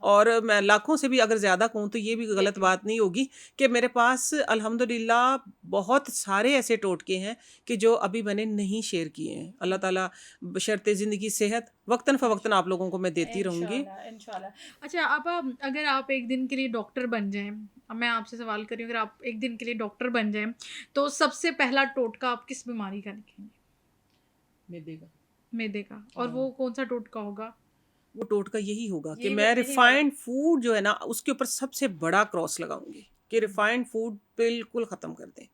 और मैं लाखों से भी अगर ज़्यादा कहूँ तो ये भी गलत बात नहीं होगी कि मेरे पास अल्हम्दुलिल्लाह बहुत सारे ऐसे टोटके हैं कि जो अभी मैंने नहीं शेयर किए हैं। अल्लाह ताला बशर्ते ज़िंदगी सेहत वक्तन फ़वक्तन आप लोगों को मैं देती रहूँगी। इंशाल्लाह। अच्छा आप, अगर आप एक दिन के लिए डॉक्टर बन जाएं, अब मैं आपसे सवाल कर रही हूँ, अगर आप एक दिन के लिए डॉक्टर बन जाएं तो सबसे पहला टोटका आप किस बीमारी का लिखेंगे? मैदे का। और वो कौन सा टोटका होगा? वो टोटका यही होगा कि मैं रिफाइंड फूड जो है ना उसके ऊपर सबसे बड़ा क्रॉस लगाऊंगी कि रिफाइंड फूड बिल्कुल ख़त्म कर दें।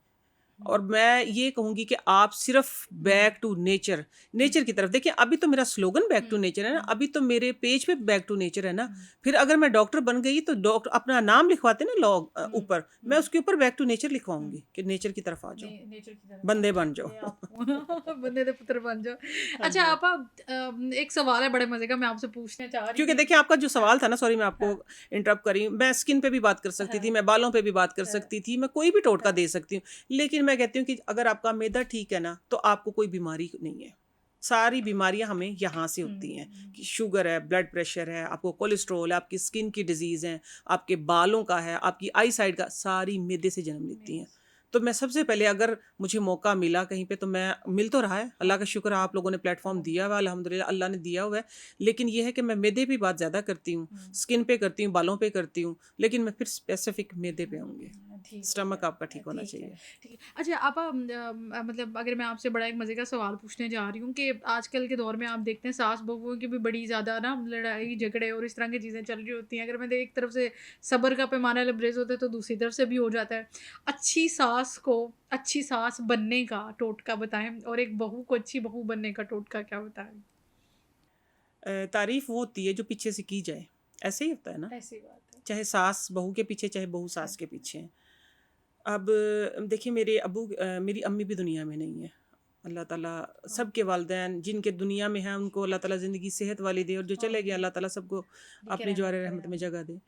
और मैं ये कहूँगी कि आप सिर्फ बैक टू नेचर, नेचर की तरफ देखिए। अभी तो मेरा स्लोगन बैक टू नेचर है ना, अभी तो मेरे पेज पे बैक टू नेचर है ना। फिर अगर मैं डॉक्टर बन गई तो डॉक्टर अपना नाम लिखवाते ना लोग ऊपर, मैं उसके ऊपर बैक टू नेचर लिखवाऊंगी कि नेचर की तरफ आ जाओ, नेचर की तरफ बंदे बन जाओ। बंदे दे पुत्र बन जाओ। अच्छा आप, एक सवाल है बड़े मजे का, मैं आपसे पूछना चाह रही क्योंकि हूँ। देखिए आपका जो सवाल था ना, सॉरी मैं आपको इंटरप्ट करी, मैं स्किन पे भी बात कर सकती थी, मैं बालों पे भी बात कर सकती थी, मैं कोई भी टोटका दे सकती हूँ, लेकिन मैं कहती हूँ कि अगर आपका मैदा ठीक है ना तो आपको कोई बीमारी नहीं है। सारी बीमारियां हमें यहाँ से होती हैं कि शुगर है, ब्लड प्रेशर है, आपको कोलेस्ट्रॉल है, आपकी स्किन की डिजीज़ हैं, आपके बालों का है, आपकी आई साइड का, सारी मैदे से जन्म लेती हैं। तो मैं सबसे पहले, अगर मुझे मौका मिला कहीं पे, तो मैं, मिल तो रहा है, अल्लाह का शुक्र है, आप लोगों ने प्लेटफॉर्म दिया हुआ है, अल्हम्दुलिल्लाह अल्लाह ने दिया हुआ है, लेकिन ये है कि मैं मैदे पे बात ज़्यादा करती हूँ, स्किन पे करती हूँ, बालों पे करती हूँ, लेकिन मैं फिर स्पेसिफिक मैदे पे आऊँगी। ठीक स्टमक है, आपका ठीक होना ठीक है, चाहिए। ठीक है। अच्छा आप मतलब अगर मैं आपसे बड़ा एक मज़े का सवाल पूछने जा रही हूँ कि आजकल के दौर में आप देखते हैं सास-बहुओं की भी बड़ी ज़्यादा ना लड़ाई झगड़े और इस तरह की चीज़ें चल रही होती हैं। अगर मैं एक तरफ से सब्र का पैमाना लबरेज़ होता है तो दूसरी तरफ से भी हो जाता है। अच्छी सास को अच्छी सास बनने का टोटका बताएँ और एक बहू को अच्छी बहू बनने का टोटका क्या बताएँ? तारीफ़ वो होती है जो पीछे से की जाए, ऐसे ही होता है ना? ऐसी बात है। चाहे सास बहू के पीछे, चाहे बहू हाँ सास के जी। पीछे। अब देखिए मेरे मेरी अम्मी भी दुनिया में नहीं है। अल्लाह ताला हाँ, सबके वालिदैन जिनके दुनिया में हैं उनको अल्लाह ताला ज़िंदगी सेहत वाली दे, और जो चले गए आमीन। अल्लाह ताला सबको लिखे अपनी रहमत जवार करें रहमत में आमीन। जगह दे।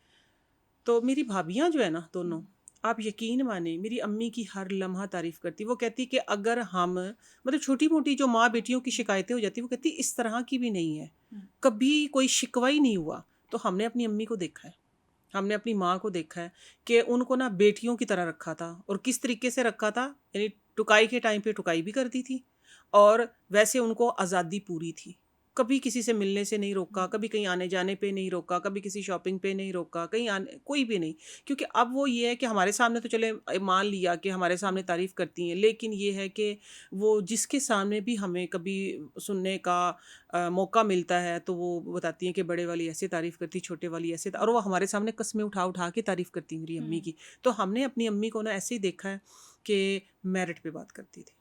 तो मेरी भाभियाँ जो है ना दोनों, हुँ, आप यकीन माने मेरी अम्मी की हर लम्हा तारीफ़ करती। वो कहती कि अगर हम मतलब छोटी-मोटी जो माँ बेटियों की शिकायतें हो जाती हैं, वो कहती इस तरह की भी नहीं है। हुँ, कभी कोई शिकवा ही नहीं हुआ। तो हमने अपनी अम्मी को देखा है, हमने अपनी माँ को देखा है कि उनको ना बेटियों की तरह रखा था, और किस तरीके से रखा था, यानी टुकाई के टाइम पे टुकाई भी करती थी, और वैसे उनको आज़ादी पूरी थी। कभी किसी से मिलने से नहीं रोका, हुँ, कभी कहीं आने जाने पे नहीं रोका, कभी किसी शॉपिंग पे नहीं रोका, कहीं आने कोई भी नहीं। क्योंकि अब वो ये है कि हमारे सामने तो चले मान लिया कि हमारे सामने हुँ, तारीफ़ करती हैं, लेकिन ये है कि वो जिसके सामने भी हमें कभी सुनने का मौका मिलता है तो वो बताती हैं कि बड़े वाली ऐसे तारीफ़ करती, छोटे वाली ऐसे, और वो हमारे सामने कस्में उठा उठा के तारीफ़ करती मेरी अम्मी हुँ, की। तो हमने अपनी अम्मी को ना ऐसे ही देखा है कि मेरिट पे बात करती थी।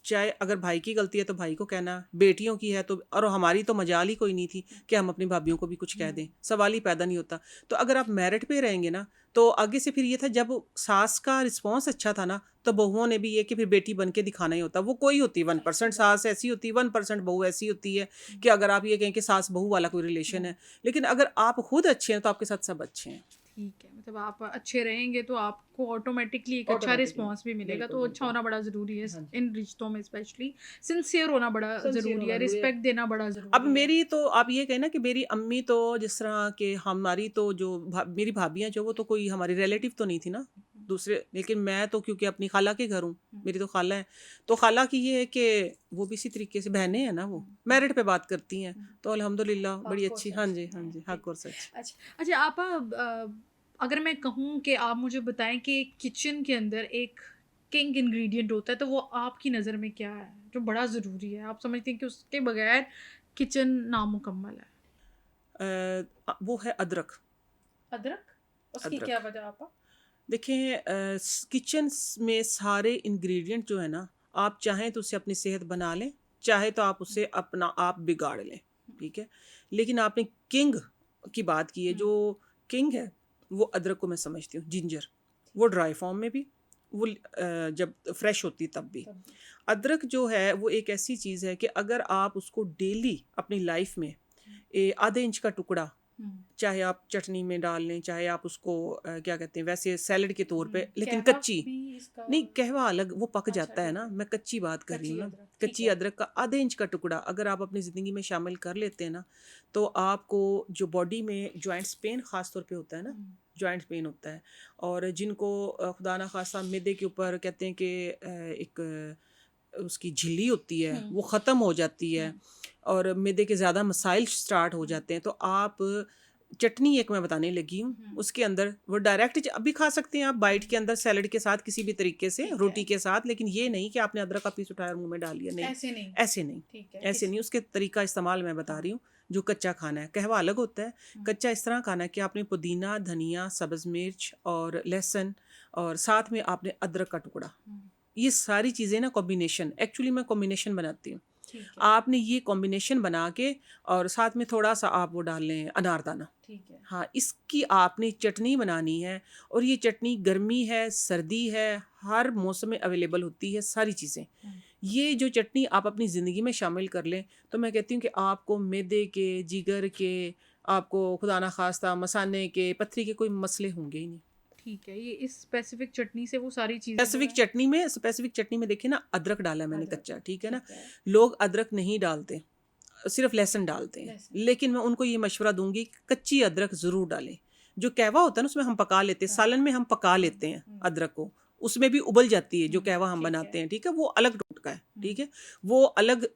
चाहे अगर भाई की गलती है तो भाई को कहना, बेटियों की है तो, और हमारी तो मजाल ही कोई नहीं थी कि हम अपनी भाभीयों को भी कुछ कह दें, हुँ, सवाल ही पैदा नहीं होता। तो अगर आप मेरिट पे रहेंगे ना, तो आगे से फिर ये था, जब सास का रिस्पॉन्स अच्छा था ना, तो बहुओं ने भी ये कि फिर बेटी बन के दिखाना ही होता। वो कोई होती 1% सही बात सास ऐसी होती है, 1% बहू ऐसी होती है है। कि अगर आप ये कहें कि सास बहू वाला कोई रिलेशन हुँ, है, लेकिन अगर आप खुद अच्छे हैं तो आपके साथ सब अच्छे हैं। ठीक है, मतलब आप अच्छे रहेंगे तो आपको ऑटोमैटिकली एक अच्छा ऑटोमेटिकली, रिस्पॉन्स भी मिलेगा, बिल्कुल तो अच्छा बिल्कुल। होना बड़ा ज़रूरी है हाँ जी, इन रिश्तों में स्पेशली। सिंसियर होना बड़ा सिंसियर ज़रूरी होना है, ज़रूरी है। रिस्पेक्ट देना बड़ा अब ज़रूरी है। मेरी तो आप ये कहें ना कि मेरी अम्मी तो जिस तरह के हमारी तो जो मेरी भाभियाँ जो, वो तो कोई हमारी रिलेटिव तो नहीं थी ना हुँ, दूसरे, लेकिन मैं तो क्योंकि अपनी खाला के घर हूँ, हुँ, मेरी तो खाला है, तो खाला की ये है कि वो भी इसी तरीके से बहनें हैं ना, वो हुँ, हुँ, मेरिट पे बात करती हैं, हुँ। तो अल्हम्दुलिल्लाह बड़ी हक़ और अच्छी। हाँ सच। जी, हाँ हाँ, जी, ठीक हक और है। सच। अच्छा अच्छा आप अगर मैं कहूँ कि आप मुझे बताएँ कि किचन के अंदर एक किंग इंग्रीडिएंट होता है, तो वो आपकी नज़र में क्या है, जो बड़ा ज़रूरी है? आप समझते हैं कि उसके बगैर किचन नामुकम्मल है? वो है अदरक। अदरक? उसकी क्या अदरक वजह आपा? देखें, किचन में सारे इंग्रेडिएंट जो है ना, आप चाहें तो उससे अपनी सेहत बना लें, चाहे तो आप हुँ, उससे अपना आप बिगाड़ लें, हुँ, ठीक है। लेकिन आपने किंग की बात की है, हुँ, जो किंग है वो अदरक को मैं समझती हूँ, जिंजर। वो ठीक है, ड्राई फॉर्म में भी, वो जब फ्रेश होती तब भी। तब भी। अदरक जो है वो एक ऐसी चीज़ है कि अगर आप उसको डेली अपनी लाइफ में हुँ, आधे इंच का टुकड़ा, हुँ, चाहे आप चटनी में डाल लें, चाहे आप उसको क्या कहते हैं वैसे सैलेड के तौर पे, लेकिन कहवा कच्ची भी इसका नहीं, कहवा अलग, वो पक अच्छा जाता है ठीक ना, है, मैं कच्ची बात कर रही हूँ कच्ची ना। अदरक, ठीक कच्ची है। अदरक का आधे इंच का टुकड़ा अगर आप अपनी ज़िंदगी में शामिल कर लेते हैं ना, तो आपको जो बॉडी में जॉइंट्स पेन ख़ास तौर पे होता है ना, हुँ, जॉइंट्स पेन होता है, और जिनको खुदा ना खास्ता मैदे के ऊपर कहते हैं कि एक उसकी झिल्ली होती है, हुँ, वो ख़त्म हो जाती है, हुँ, और मैदे के ज़्यादा मसाइल स्टार्ट हो हुँ, जाते हैं, तो आप चटनी एक मैं बताने लगी हूँ, हुँ, उसके अंदर वो डायरेक्ट अभी खा सकते हैं आप बाइट हुँ, के अंदर सैलेड के साथ किसी भी तरीके से, ठीक है। रोटी के साथ, लेकिन ये हुँ, नहीं कि आपने अदरक का पीस उठाया और मुँह में डाल लिया, नहीं, ऐसे नहीं, ऐसे नहीं, ठीक है, ऐसे नहीं, उसके तरीका इस्तेमाल मैं बता हाँ, रही हूँ। जो कच्चा खाना है, कहवा अलग होता है, हुँ, कच्चा इस तरह खाना है कि आपने पुदीना, धनिया, सब्ज़ मिर्च और लहसुन, और साथ में आपने अदरक का टुकड़ा, हुँ, ये सारी चीज़ें ना कॉम्बिनेशन, एक्चुअली मैं कॉम्बिनेशन बनाती हूँ। ठीक है, आपने ये कॉम्बिनेशन बना के, और साथ में थोड़ा-सा आप वो डाल लें अनारदाना। ठीक है, हाँ, इसकी आपने चटनी बनानी है, और ये चटनी गर्मी है, सर्दी है, हर मौसम में अवेलेबल होती है सारी चीज़ें। हुँ, ये जो चटनी आप अपनी ज़िंदगी में शामिल कर लें, तो मैं कहती हूँ कि आपको मैदे के, जिगर के, आपको खुदा ना ख़ास्ता मसाने के, पथरी के कोई मसले होंगे ही नहीं। ठीक है, ये इस स्पेसिफिक चटनी से वो सारी चीज़ें जो है स्पेसिफ़िक चटनी में देखिए ना, अदरक डाला है मैंने अदरक, कच्चा, ठीक है ना? ठीक है, लोग अदरक नहीं डालते, सिर्फ लहसुन डालते हैं, लहसुन, लेकिन मैं उनको ये मशवरा दूंगी कि कच्ची अदरक ज़रूर डालें। जो कहवा होता है ना, उसमें हम पका लेते हैं, हाँ, सालन में हम पका हुँ, लेते हैं हुँ, अदरक को, उसमें भी उबल जाती है जो कहवा हम ठीक है। बनाते हैं, ठीक है, वो अलग टोटका है, ठीक है, वो अलग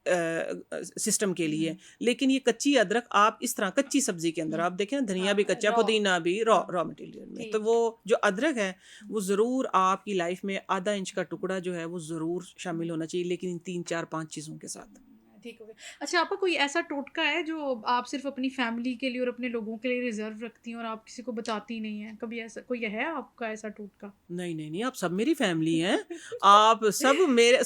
सिस्टम के लिए है। लेकिन ये कच्ची अदरक आप इस तरह कच्ची सब्जी के अंदर आप देखें ना, धनिया भी कच्चा, रॉ, पुदीना भी रॉ हाँ रॉ मटेरियल में, तो ठीक वो है। जो अदरक है वो ज़रूर आपकी लाइफ में आधा इंच का टुकड़ा जो है वो ज़रूर शामिल होना चाहिए, लेकिन इन 3 4 5 चीज़ों के साथ। ठीक हो गया। अच्छा, आपका कोई ऐसा टोटका है जो आप सिर्फ़ अपनी फैमिली के लिए और अपने लोगों के लिए रिज़र्व रखती हैं और आप किसी को बताती नहीं हैं? कभी ऐसा कोई है आपका ऐसा टोटका? नहीं, नहीं, नहीं, आप सब मेरी फैमिली हैं। आप सब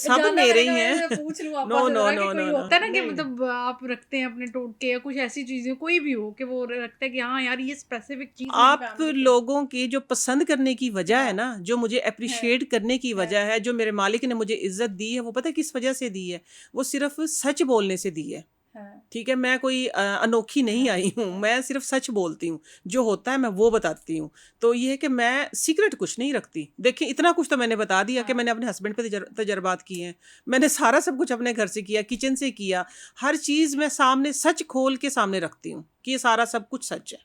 जानना मेरे मैंने ही कहा हैं। मैं पूछ लूँ नो, आपा से नो, ज़रा कि नो, कोई नो, नो, होता है ना कि नहीं, नहीं। मतलब आप रखते हैं अपने टोटके या कुछ ऐसी चीज़ें, कोई भी हो कि वो रखता है कि हाँ यार ये स्पेसिफ़िक चीज़ मेरी आप फैमिली के लिए। लोगों की जो पसंद करने की वजह है हाँ, ना, जो मुझे है, एप्रिशिएट करने की है, वजह है, जो मेरे मालिक ने मुझे इज़्ज़त दी है, वो पता है किस वजह से दी है? वो सिर्फ़ सच बोलने से दी है। है, ठीक है, मैं कोई अनोखी नहीं है, आई हूँ, है। मैं सिर्फ़ सच बोलती हूँ, जो होता है मैं वो बताती हूँ। तो ये है कि मैं सीक्रेट कुछ नहीं रखती। देखिए इतना कुछ तो मैंने बता दिया कि हाँ, मैंने अपने हस्बैंड पे तजर्बात किए हैं। मैंने सारा सब कुछ अपने घर से किया, किचन से किया, हर चीज़ मैं सामने सच खोल के सामने रखती हूँ, कि ये सारा सब कुछ सच है।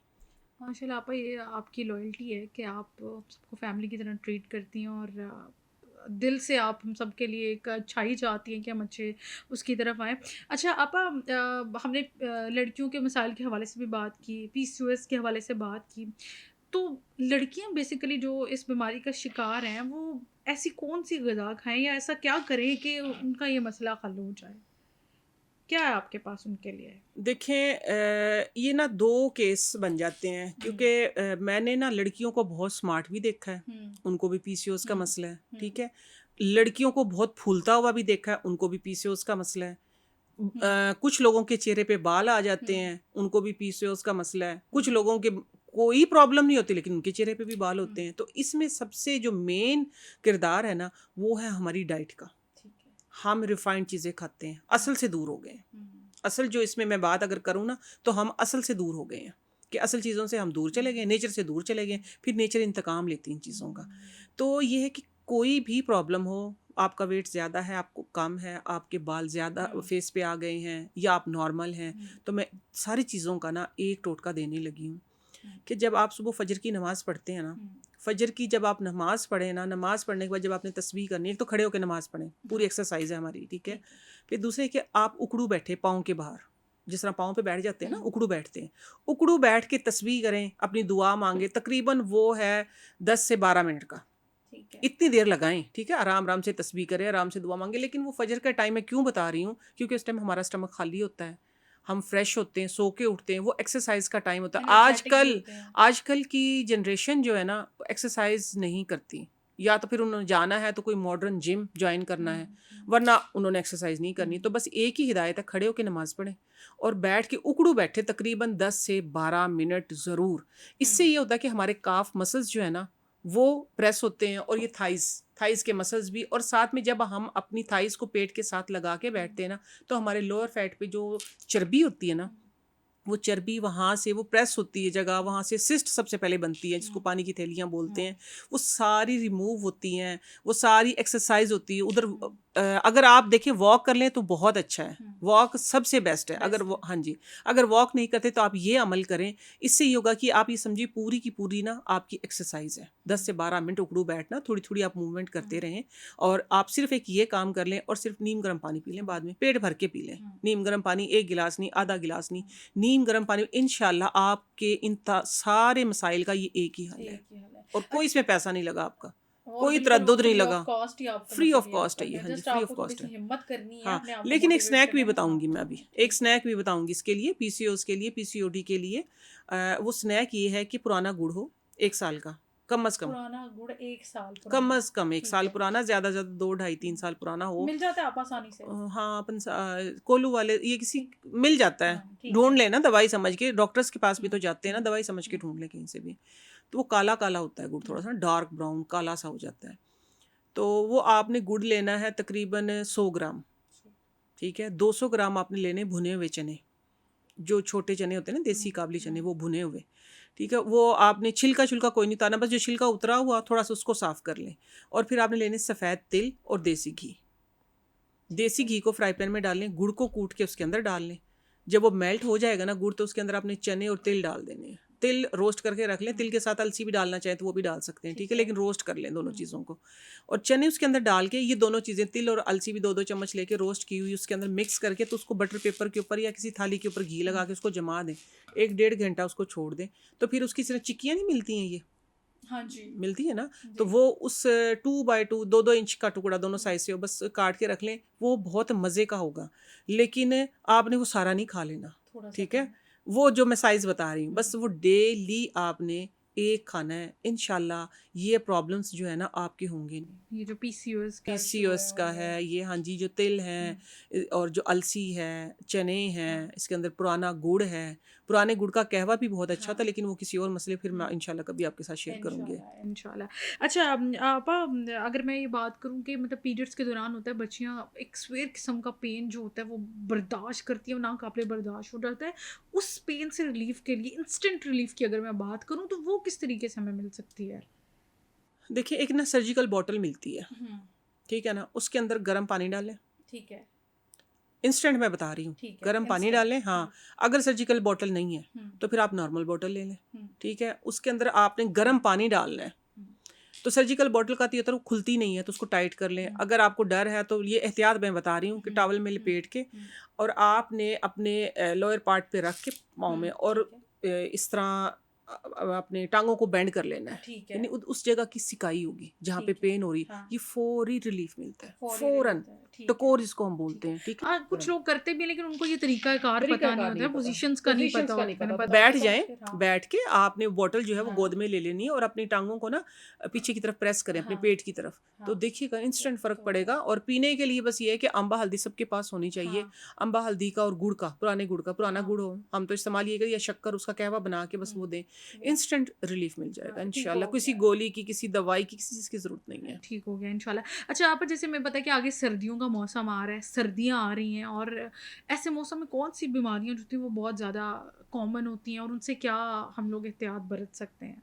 माशाल्लाह आपा, ये आपकी लॉयल्टी है कि आप सबको फैमिली की तरह ट्रीट करती हैं और दिल से आप हम सब के लिए एक अच्छाई चाहती हैं कि हम अच्छे उसकी तरफ आएँ। अच्छा आपा, हमने लड़कियों के मसाइल के हवाले से भी बात की, पीसीओएस के हवाले से बात की। तो लड़कियाँ बेसिकली जो इस बीमारी का शिकार हैं, वो ऐसी कौन-सी ग़िज़ा खाएँ या ऐसा क्या करें कि उनका ये मसला हल हो जाए? क्या है आपके पास उनके लिए? देखें ये ना 2 केस बन जाते हैं, हुँ, क्योंकि मैंने ना लड़कियों को बहुत स्मार्ट भी देखा है, हुँ, उनको भी पीसीओएस का हुँ, मसला है, हुँ, ठीक है। लड़कियों को बहुत फूलता हुआ भी देखा है, उनको भी पीसीओएस का मसला है। हुँ, कुछ लोगों के चेहरे पे बाल आ जाते हुँ, हैं, उनको भी पीसीओएस का मसला है। कुछ हुँ, लोगों के कोई प्रॉब्लम नहीं होती, लेकिन उनके चेहरे पे भी बाल हुँ, होते हैं। तो इसमें सबसे जो मेन किरदार है ना, वो है हमारी डाइट का। ठीक है। हम रिफाइंड चीज़ें खाते हैं, हुँ, असल से दूर हो गए हैं। हुँ, असल जो इसमें मैं बात अगर करूँ ना, तो हम असल से दूर हो गए हैं, कि असल चीज़ों से हम दूर चले गए, नेचर से दूर चले गए, फिर नेचर इंतकाम लेती है इन चीज़ों का। हुँ, तो ये है कि कोई भी प्रॉब्लम हो, आपका वेट ज़्यादा है, आपको कम है, आपके बाल ज़्यादा हुँ, फेस पे आ गए हैं या आप नॉर्मल हैं, हुँ, तो मैं सारी चीज़ों का ना एक टोटका देने लगी हूँ, हुँ, कि जब आप सुबह फजर की नमाज़ पढ़ते हैं ना, हुँ, फजर की जब आप नमाज़ पढ़ें ना, नमाज़ पढ़ने के बाद जब आपने तस्बीह करनी है, एक तो खड़े होकर नमाज़ पढ़ें, पूरी हाँ, एक्सरसाइज है हमारी, ठीक है। ठीक है। फिर दूसरे कि आप उकड़ू बैठे पाँव के बाहर, जिस तरह पाँव पे बैठ जाते हैं ना, हुँ, उकड़ू बैठते हैं, उकड़ू बैठ के तस्बीह करें, अपनी दुआ मांगे, तकरीबन वो है 10 से 12 मिनट का। ठीक है। इतनी देर लगाएं, ठीक है, आराम आराम से तस्बीह करें, आराम से दुआ मांगे। लेकिन वो फजर का टाइम मैं क्यों बता रही हूँ, क्योंकि उस टाइम हमारा स्टमक खाली होता है, हम फ्रेश होते हैं, सो के उठते हैं, वो एक्सरसाइज का टाइम होता है। एनर्जेटिक भी आजकल होते हैं। आजकल की जनरेशन जो है ना, एक्सरसाइज नहीं करती, या तो फिर उन्होंने जाना है तो कोई मॉडर्न जिम ज्वाइन करना हुँ, है, हुँ, वरना उन्होंने एक्सरसाइज नहीं करनी। हुँ, तो बस एक ही हिदायत है, खड़े होकर नमाज पढ़ें और बैठ के उकड़ू बैठे तकरीबन 10 से 12 मिनट ज़रूर। हुँ, इससे ये होता है कि हमारे काफ मसल्स जो है ना, वो प्रेस होते हैं, और ये थाइस थाइस के मसल्स भी, और साथ में जब हम अपनी थाइस को पेट के साथ लगा के हुँ, बैठते हैं ना, तो हमारे लोअर फैट पे जो चर्बी होती है ना, हुँ, वो चर्बी वहाँ से वो प्रेस होती है जगह, वहाँ से सिस्ट सबसे पहले बनती है, जिसको हुँ, पानी की थैलियाँ बोलते हुँ, हैं, वो सारी रिमूव होती हैं, वो सारी एक्सरसाइज होती है उधर। हुँ, अगर आप देखें वॉक कर लें तो बहुत अच्छा है, हुँ, वॉक सबसे बेस्ट है। अगर बेस्ट वो, है। हाँ जी, अगर वॉक नहीं करते तो आप ये अमल करें, इससे ये होगा कि आप ये समझिए पूरी की पूरी ना आपकी एक्सरसाइज है। हुँ, 10 से 12 मिनट उकड़ू बैठना, थोड़ी थोड़ी आप मूवमेंट करते हुँ, रहें, और आप सिर्फ एक ये काम कर लें, और सिर्फ नीम गर्म पानी पी लें, हुँ, बाद में पेट भर के पी लें। हुँ, नीम गर्म पानी 1 गिलास नहीं, हुँ, आधा गिलास नहीं, हुँ, नीम गर्म पानी, इंशाल्लाह आपके सारे मसाइल का ये एक ही हल है, एक ही हाल है। और कोई इसमें पैसा नहीं लगा आपका, और कोई बिल्कुल वो तरद्दुद नहीं फ्री ऑफ लगा, कॉस्ट ही आपको फ्री मतलब ऑफ ये आप कॉस्ट है कर ये, रहे हैं। हाँ जी, जस्ट फ्री ऑफ आपको कॉस्ट थोड़ी-सी है। हिम्मत करनी है, हाँ, अपने आप को लेकिन एक मोटिवेट स्नैक करना भी है। हाँ, बताऊंगी मैं अभी, हाँ, एक ठीक है। स्नैक भी बताऊंगी इसके लिए, पीसीओएस के लिए, पीसीओडी के लिए। वो स्नैक ये है कि पुराना गुड़ हो, 1 साल का, कम अज कम, पुराना गुड़ 1 साल कम पुराना, अज कम एक ठीक साल है। पुराना, ज्यादा से ज्यादा 2 ढाई 3 साल पुराना हो। मिल जाता है आप आसानी से? हाँ, अपन कोलू वाले ये किसी ठीक, मिल जाता है, हाँ, ठीक ढूंढ है। लेना दवाई समझ के, डॉक्टर्स के पास भी हुँ, तो जाते हैं ना, हुँ, दवाई समझ के हुँ, ढूंढ लें कहीं से भी। तो वो काला काला होता है गुड़, हुँ, थोड़ा सा डार्क ब्राउन काला सा हो जाता है। तो वो आपने गुड़ लेना है तकरीबन 100 ग्राम, ठीक है। 200 ग्राम आपने लेने भुने हुए चने, जो छोटे चने होते हैं ना, हुँ, देसी काबली चने, हुँ, वो भुने हुए, ठीक है। वो आपने छिलका छुलका कोई नहीं उतारना, बस जो छिलका उतरा हुआ थोड़ा सा उसको साफ कर लें। और फिर आपने लेने सफ़ेद तिल और देसी घी। ठीक देसी है। घी को फ्राई पैन में डाल लें, गुड़ को कूट के उसके अंदर डाल लें। जब वो मेल्ट हो जाएगा ना गुड़, तो उसके अंदर आपने चने और तिल डाल देने हैं। तिल रोस्ट करके रख लें, तिल के साथ अलसी भी डालना चाहें तो वो भी डाल सकते हैं, ठीक है, है। लेकिन रोस्ट कर लें दोनों चीज़ों को। और चने उसके अंदर डाल के ये दोनों चीज़ें, तिल और अलसी भी 2-2 चम्मच लेके रोस्ट की हुई उसके अंदर मिक्स करके, तो उसको बटर पेपर के ऊपर या किसी थाली के ऊपर घी लगा के उसको जमा दें, 1-1.5 घंटा उसको छोड़ दें। तो फिर उसकी तरह चिक्कियाँ नहीं मिलती हैं, ये हाँ जी। मिलती है ना, तो वो उस 2x2 2-2 इंच का टुकड़ा दोनों साइज से हो, बस काट के रख लें, वो बहुत मज़े का होगा। लेकिन आपने वो सारा नहीं खा लेना, ठीक है, वो जो मैं साइज़ बता रही हूँ, बस वो डेली आपने एक खाना है। इंशाल्लाह ये प्रॉब्लम्स जो है ना आपके होंगे नहीं। ये जो पीसीओएस का इशू पीसीओएस का है है ये, हाँ जी, जो तिल है और जो अलसी है, चने हैं, इसके अंदर पुराना गुड़ है। पुराने गुड़ का कहवा भी बहुत अच्छा था, लेकिन वो किसी और मसले फिर मैं इंशाल्लाह कभी आपके साथ शेयर करूँगी। इंशाल्लाह। अच्छा आपा, अगर मैं ये बात करूँ कि मतलब पीरियड्स के दौरान होता है, बच्चियाँ एक स्वेर किस्म का पेन जो होता है वो बर्दाश्त करती है, वो ना काबिल बर्दाश्त हो जाता है। उस पेन से रिलीफ के लिए, इंस्टेंट रिलीफ की अगर मैं बात करूँ, तो वो किस तरीके से हमें मिल सकती है? देखिए, एक ना सर्जिकल बॉटल मिलती है, ठीक है ना, उसके अंदर गर्म पानी डालें। ठीक है। इंस्टेंट मैं बता रही हूँ, ठीक है, गर्म पानी डालें। हाँ, अगर सर्जिकल बॉटल नहीं है हम्म, तो फिर आप नॉर्मल बॉटल ले लें, हम्म, ठीक है, उसके अंदर आपने गर्म पानी डालना है। तो सर्जिकल बॉटल का तो ये तरह खुलती नहीं है, तो उसको टाइट कर लें। अगर आपको डर है तो ये एहतियात मैं बता रही हूँ कि टॉवल में लपेट के और आपने अपने लोअर पार्ट पे रख के पाँव में और इस तरह अपने टांगों को बेंड कर लेना है, ठीक यानी है। उस जगह की सिकाई होगी जहाँ पे ठीक है, पेन हो रही, हाँ। ये फौरी रिलीफ मिलता है, फौरी फौरन, रिलीफ है, ठीक है। टकोर जिसको हम बोलते ठीक है। हैं, ठीक कुछ लोग करते भी हैं, लेकिन उनको ये तरीका कार पता तरीका नहीं कार होता नहीं है, पता, पोजीशंस का नहीं पोजीशंस पता का नहीं होता है। पता, मैंने बैठ बताया जाएं, तो फिर, हाँ। बैठ के आपने बॉटल जो है वो हाँ। गोद में ले लेनी है और अपनी टांगों को ना पीछे की तरफ प्रेस करें, अपने हाँ। पेट की तरफ, तो हाँ। देखिएगा इंस्टेंट फ़र्क तो पड़ेगा। और पीने के लिए बस ये है कि अम्बा हल्दी सबके पास होनी चाहिए। हाँ। अम्बा हल्दी का और गुड़ का, पुराने गुड़ का, पुराना हाँ। गुड़ हो हम तो इस्तेमाल ये करिए, या शक्कर उसका कहवा बना के बस वो दें, इंस्टेंट रिलीफ मिल जाएगा हाँ, ठीक इंशाल्लाह। हो किसी गया। गोली की, किसी दवाई की, किसी चीज़ की ज़रूरत नहीं है। ठीक हो गया इंशाल्लाह। अच्छा आप, जैसे मैं पता है कि आगे सर्दियों का मौसम आ रहा है, सर्दियाँ आ रही हैं, और ऐसे मौसम में कौन सी बीमारियाँ जो थी वो बहुत ज़्यादा कॉमन होती हैं, और उनसे क्या हम लोग एहतियात बरत सकते हैं?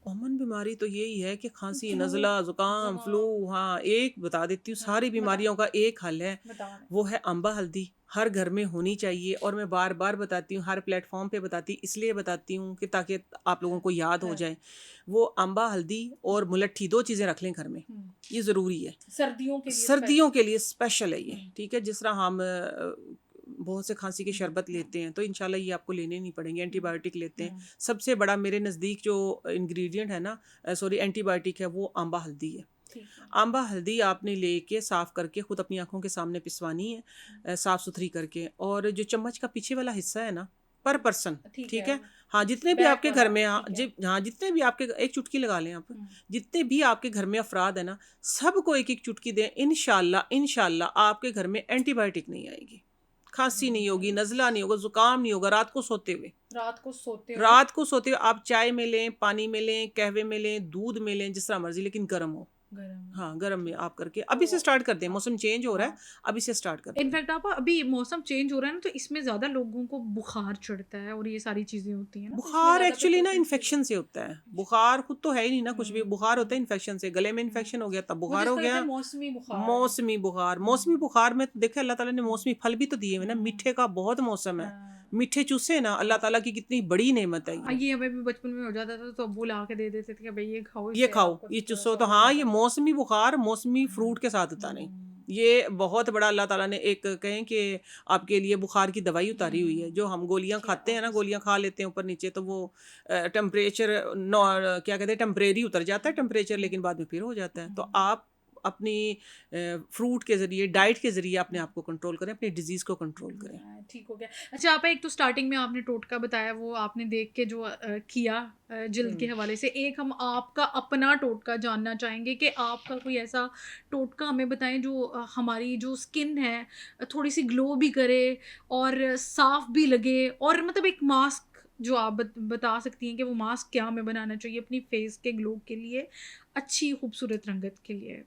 कॉमन बीमारी तो यही है कि खांसी, फ्लू, नज़ला, ज़ुकाम, फ्लू। जुकाम। हाँ, एक बता देती हूँ, हाँ, सारी बता बीमारियों का एक हल है, बताओ ना। वो है अम्बा हल्दी। हर घर में होनी चाहिए, और मैं बार बार बताती हूँ, हर प्लेटफॉर्म पे बताती, इसलिए बताती हूँ कि ताकि आप लोगों को याद हो हाँ। जाए। वो अम्बा हल्दी और मुलट्ठी 2 चीज़ें रख लें घर में, ये ज़रूरी है। सर्दियों के लिए सर्दियों के लिए स्पेशल है ये, हम्म। ठीक है। जिस तरह हम बहुत से खांसी के शरबत लेते हैं, तो इंशाल्लाह ये आपको लेने नहीं पड़ेंगे। एंटीबायोटिक लेते हैं, सबसे बड़ा मेरे नज़दीक जो इंग्रेडिएंट है ना, सॉरी, एंटीबायोटिक है, वो अम्बा हल्दी है। ठीक है। अम्बा हल्दी आपने लेके साफ़ करके खुद अपनी आंखों के सामने पिसवानी है, साफ़ सुथरी करके। और जो चम्मच का पीछे वाला हिस्सा है ना, पर पर्सन, ठीक है, हाँ, जितने भी बैक आपके वाला, घर में, हाँ ठीक है। हाँ, जितने भी आपके, एक चुटकी लगा लें आप, जितने भी आपके घर में अफराद है ना, सबको एक एक चुटकी दें। इंशाल्लाह इंशाल्लाह आपके घर में एंटीबायोटिक नहीं आएगी, खांसी नहीं होगी, नज़ला नहीं होगा, ज़ुकाम नहीं होगा। रात को सोते हुए, रात को सोते हुए रात को सोते हुए आप चाय में लें, पानी में लें, कहवे में लें, दूध में लें, जिस तरह मर्जी, लेकिन गर्म हो। गरम। हाँ, गर्म में आप करके अभी से स्टार्ट कर दें, मौसम चेंज हो रहा है, अभी से स्टार्ट कर दें। इनफैक्ट आप, अभी मौसम चेंज हो रहा है ना, तो इसमें ज़्यादा लोगों को बुखार चढ़ता है और ये सारी चीज़ें होती हैं ना, तो इसमें बुखार ज़्यादा एक्चुअली ना प्रिकॉशंस की इन्फेक्शन से होता है, बुखार खुद तो है ही नहीं ना कुछ भी, बुखार होता है इन्फेक्शन से। गले में हम्म। इन्फेक्शन हो गया तब वो बुखार हो जिसको कहते गया। हैं मौसमी बुखार है। मौसमी बुखार, मौसमी बुखार में तो देखे अल्लाह ताला ने मौसमी फल भी तो दिए हुए ना, मीठे का बहुत मौसम है, हाँ। मीठे चूसे ना, अल्लाह ताला की कितनी बड़ी नेमत है ये। ये हमें भी बचपन में हो जाता था, तो अब्बू ला के दे देते थे कि भाई ये खाओ, ये इससे खाओ, आपको ये थोड़ा चूसो, सा तो हो हाँ, ये जाता है। मौसमी बुखार मौसमी फ्रूट के साथ होता नहीं। ये बहुत बड़ा अल्लाह ताला ने एक कहें कि आपके लिए बुखार की दवाई उतारी हुई है। जो हम गोलियां खाते हैं ना, गोलियां खा लेते हैं ऊपर नीचे, तो वो टेम्परेचर क्या कहते हैं, टेम्परेरी उतर जाता है टेम्परेचर, लेकिन बाद में फिर हो जाता है। तो आप अपनी फ्रूट के ज़रिए, डाइट के ज़रिए अपने आप को कंट्रोल करें, अपनी डिजीज़ को कंट्रोल करें। ठीक हो गया। अच्छा आप, एक तो स्टार्टिंग में आपने टोटका बताया, वो आपने देख के जो किया जल्द के हवाले से, एक हम आपका अपना टोटका जानना चाहेंगे कि आपका कोई ऐसा टोटका हमें बताएं जो हमारी जो स्किन है थोड़ी सी ग्लो भी करे और साफ भी लगे, और मतलब एक मास्क जो आप बता सकती हैं कि वो मास्क क्या हमें बनाना चाहिए अपनी फेस के ग्लो के लिए, अच्छी खूबसूरत रंगत के लिए।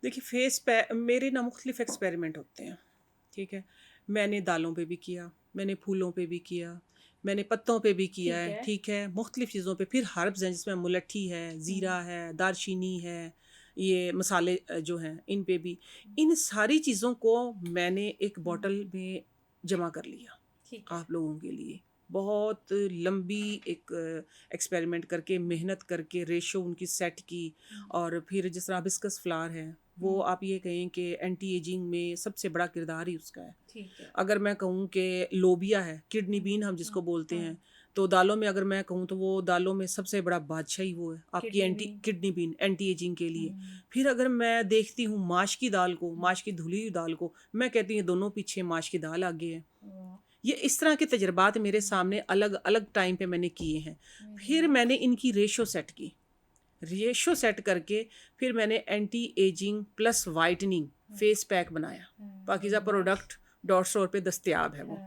देखिए, फेस पे मेरे ना मुख्तलिफ एक्सपेरिमेंट होते हैं, ठीक है। मैंने दालों पे भी किया, मैंने फूलों पे भी किया, मैंने पत्तों पे भी किया ठीक है, है। ठीक है, मुख्तलिफ चीज़ों पे। फिर हर्ब्स हैं जिसमें मुलट्ठी है, ज़ीरा है, दारचीनी है, ये मसाले जो हैं इन पे भी। इन सारी चीज़ों को मैंने एक बॉटल में जमा कर लिया ठीक है। आप लोगों के लिए, बहुत लंबी एक एक्सपेरिमेंट करके, मेहनत करके, रेशो उनकी सेट की। और फिर जिस तरह हिबिस्कस फ्लावर है, वो आप ये कहें कि एंटी एजिंग में सबसे बड़ा किरदार ही उसका है। ठीक है। अगर मैं कहूँ कि लोबिया है, किडनी बीन हम जिसको बोलते हैं, तो दालों में अगर मैं कहूँ तो वो दालों में सबसे बड़ा बादशाह ही वो है आपकी किडनी बीन एंटी एजिंग के लिए। फिर अगर मैं देखती हूँ माश की दाल को, माश की धुली हुई दाल को, मैं कहती हूँ दोनों पीछे माश की दाल आगे है। ये इस तरह के तजर्बात मेरे सामने अलग अलग टाइम पे मैंने किए हैं। फिर मैंने इनकी रेशो सेट की, रेशो सेट करके फिर मैंने anti ageing plus whitening face pack बनाया। पाकिज़ा प्रोडक्ट $150 पे दस्तयाब है वो,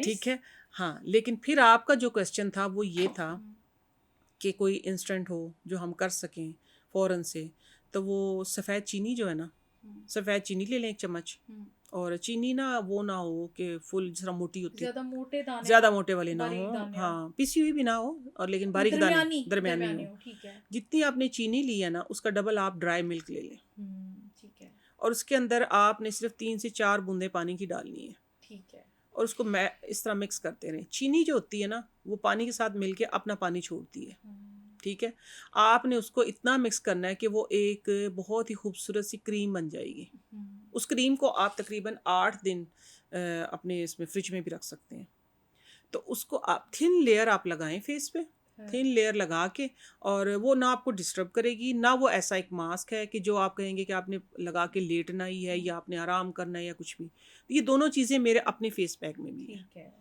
ठीक है। हाँ, लेकिन फिर आपका जो क्वेश्चन था वो ये था कि कोई इंस्टेंट हो जो हम कर सकें फ़ौरन से, तो वो सफ़ेद चीनी जो है ना, सफ़ेद चीनी ले लें 1 चम्मच। और चीनी ना वो ना हो कि फुल जिस तरह मोटी होती है, ज़्यादा मोटे वाली ना हो, हाँ पिसी हुई भी ना हो, और लेकिन बारीक दाने दरमियानी हो। जितनी आपने चीनी ली है ना, उसका डबल आप ड्राई मिल्क ले लें। ठीक है। और उसके अंदर आपने सिर्फ 3 से 4 बूंदे पानी की डालनी है। ठीक है। और उसको मैं इस तरह मिक्स करते रहें। चीनी जो होती है ना, वो पानी के साथ मिलके अपना पानी छोड़ती है, ठीक है। आपने उसको इतना मिक्स करना है कि वो एक बहुत ही खूबसूरत सी क्रीम बन जाएगी। उस क्रीम को आप तकरीबन 8 दिन अपने इसमें फ्रिज में भी रख सकते हैं। तो उसको आप थिन लेयर आप लगाएं फेस पे, थिन लेयर लगा के, और वो ना आपको डिस्टर्ब करेगी, ना वो ऐसा एक मास्क है कि जो आप कहेंगे कि आपने लगा के लेटना ही है या आपने आराम करना है या कुछ भी। ये दोनों चीज़ें मेरे अपने फेस पैक में भी है।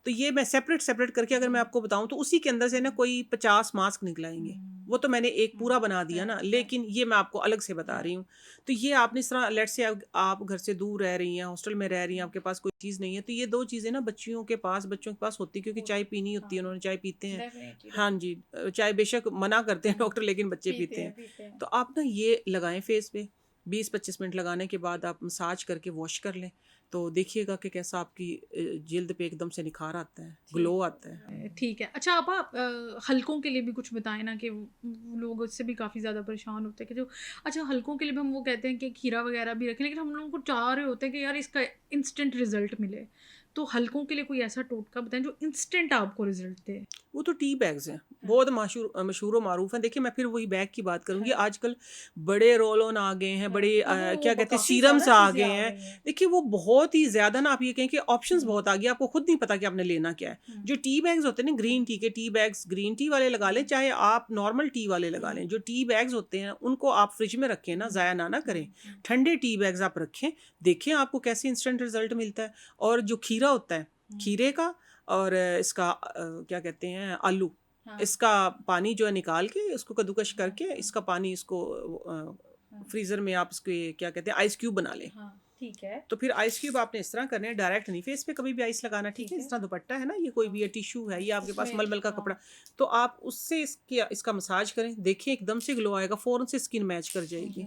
तो ये मैं सेपरेट करके अगर मैं आपको बताऊं तो उसी के अंदर से ना कोई 50 मास्क निकलाएंगे। वो तो मैंने एक पूरा बना दिया ना, लेकिन ये मैं आपको अलग से बता रही हूँ। तो ये आपने इस तरह, लेट से आप घर से दूर रह रही हैं, हॉस्टल में रह रही हैं, आपके पास कोई चीज़ नहीं है, तो ये 2 चीज़ें ना बच्चों के पास होती है, क्योंकि चाय पीनी होती है, उन्होंने चाय पीते हैं। हाँ जी, चाय बेशक मना करते हैं डॉक्टर, लेकिन बच्चे पीते हैं। तो आप ना ये लगाएं फेस पे, 20-25 मिनट लगाने के बाद आप मसाज करके वॉश कर लें, तो देखिएगा कि कैसा आपकी जल्द पे एकदम से निखार आता है, ग्लो आता है। ठीक है। अच्छा आप हल्कों के लिए भी कुछ बताएं ना, कि वो लोग उससे भी काफ़ी ज़्यादा परेशान होते हैं कि जो, अच्छा हल्कों के लिए भी हम वो कहते हैं कि खीरा वगैरह भी रखें, लेकिन हम लोगों को चाह रहे होते हैं कि यार इसका इंस्टेंट रिजल्ट मिले, तो हल्कों के लिए कोई ऐसा टोटका बताएं जो इंस्टेंट आपको रिजल्ट दे। वो तो टी बैग्स हैं, बहुत मशहूर और मारूफ हैं। देखिए मैं फिर वही बैग की बात करूंगी। आजकल बड़े रोल ऑन आ गए हैं, बड़े क्या कहते हैं सीरम्स आ गए हैं। देखिए वो बहुत ही ज़्यादा ना, आप ये कहें कि ऑप्शंस बहुत आ गए, आपको खुद नहीं पता कि आपने लेना क्या है। जो टी बैग्स होते हैं ना, ग्रीन टी के टी बैग्स, ग्रीन टी वाले लगा लें, चाहे आप नॉर्मल टी वाले लगा लें। जो टी बैग्स होते हैं उनको आप फ्रिज में रखें ना, ज़ाया ना करें, ठंडे टी बैग्स आप रखें, देखें आपको कैसे इंस्टेंट रिजल्ट मिलता है। और जो खीरा होता है, खीरे का और इसका क्या कहते हैं आलू, इसका पानी जो है निकाल के, इसको कद्दूकश करके, इसका पानी इसको फ्रीज़र में आप इसके क्या कहते हैं आइस क्यूब बना लें। ठीक है। तो फिर आइस क्यूब आपने इस तरह करने हैं, डायरेक्ट नहीं फेस पे कभी भी आइस लगाना, ठीक है। इस तरह दुपट्टा है ना, ये कोई भी है, टिश्यू है, ये आपके पास मलमल का कपड़ा, तो आप उससे इसका मसाज करें, देखिए एकदम से ग्लो आएगा, फ़ौरन से स्किन मैच कर जाएगी,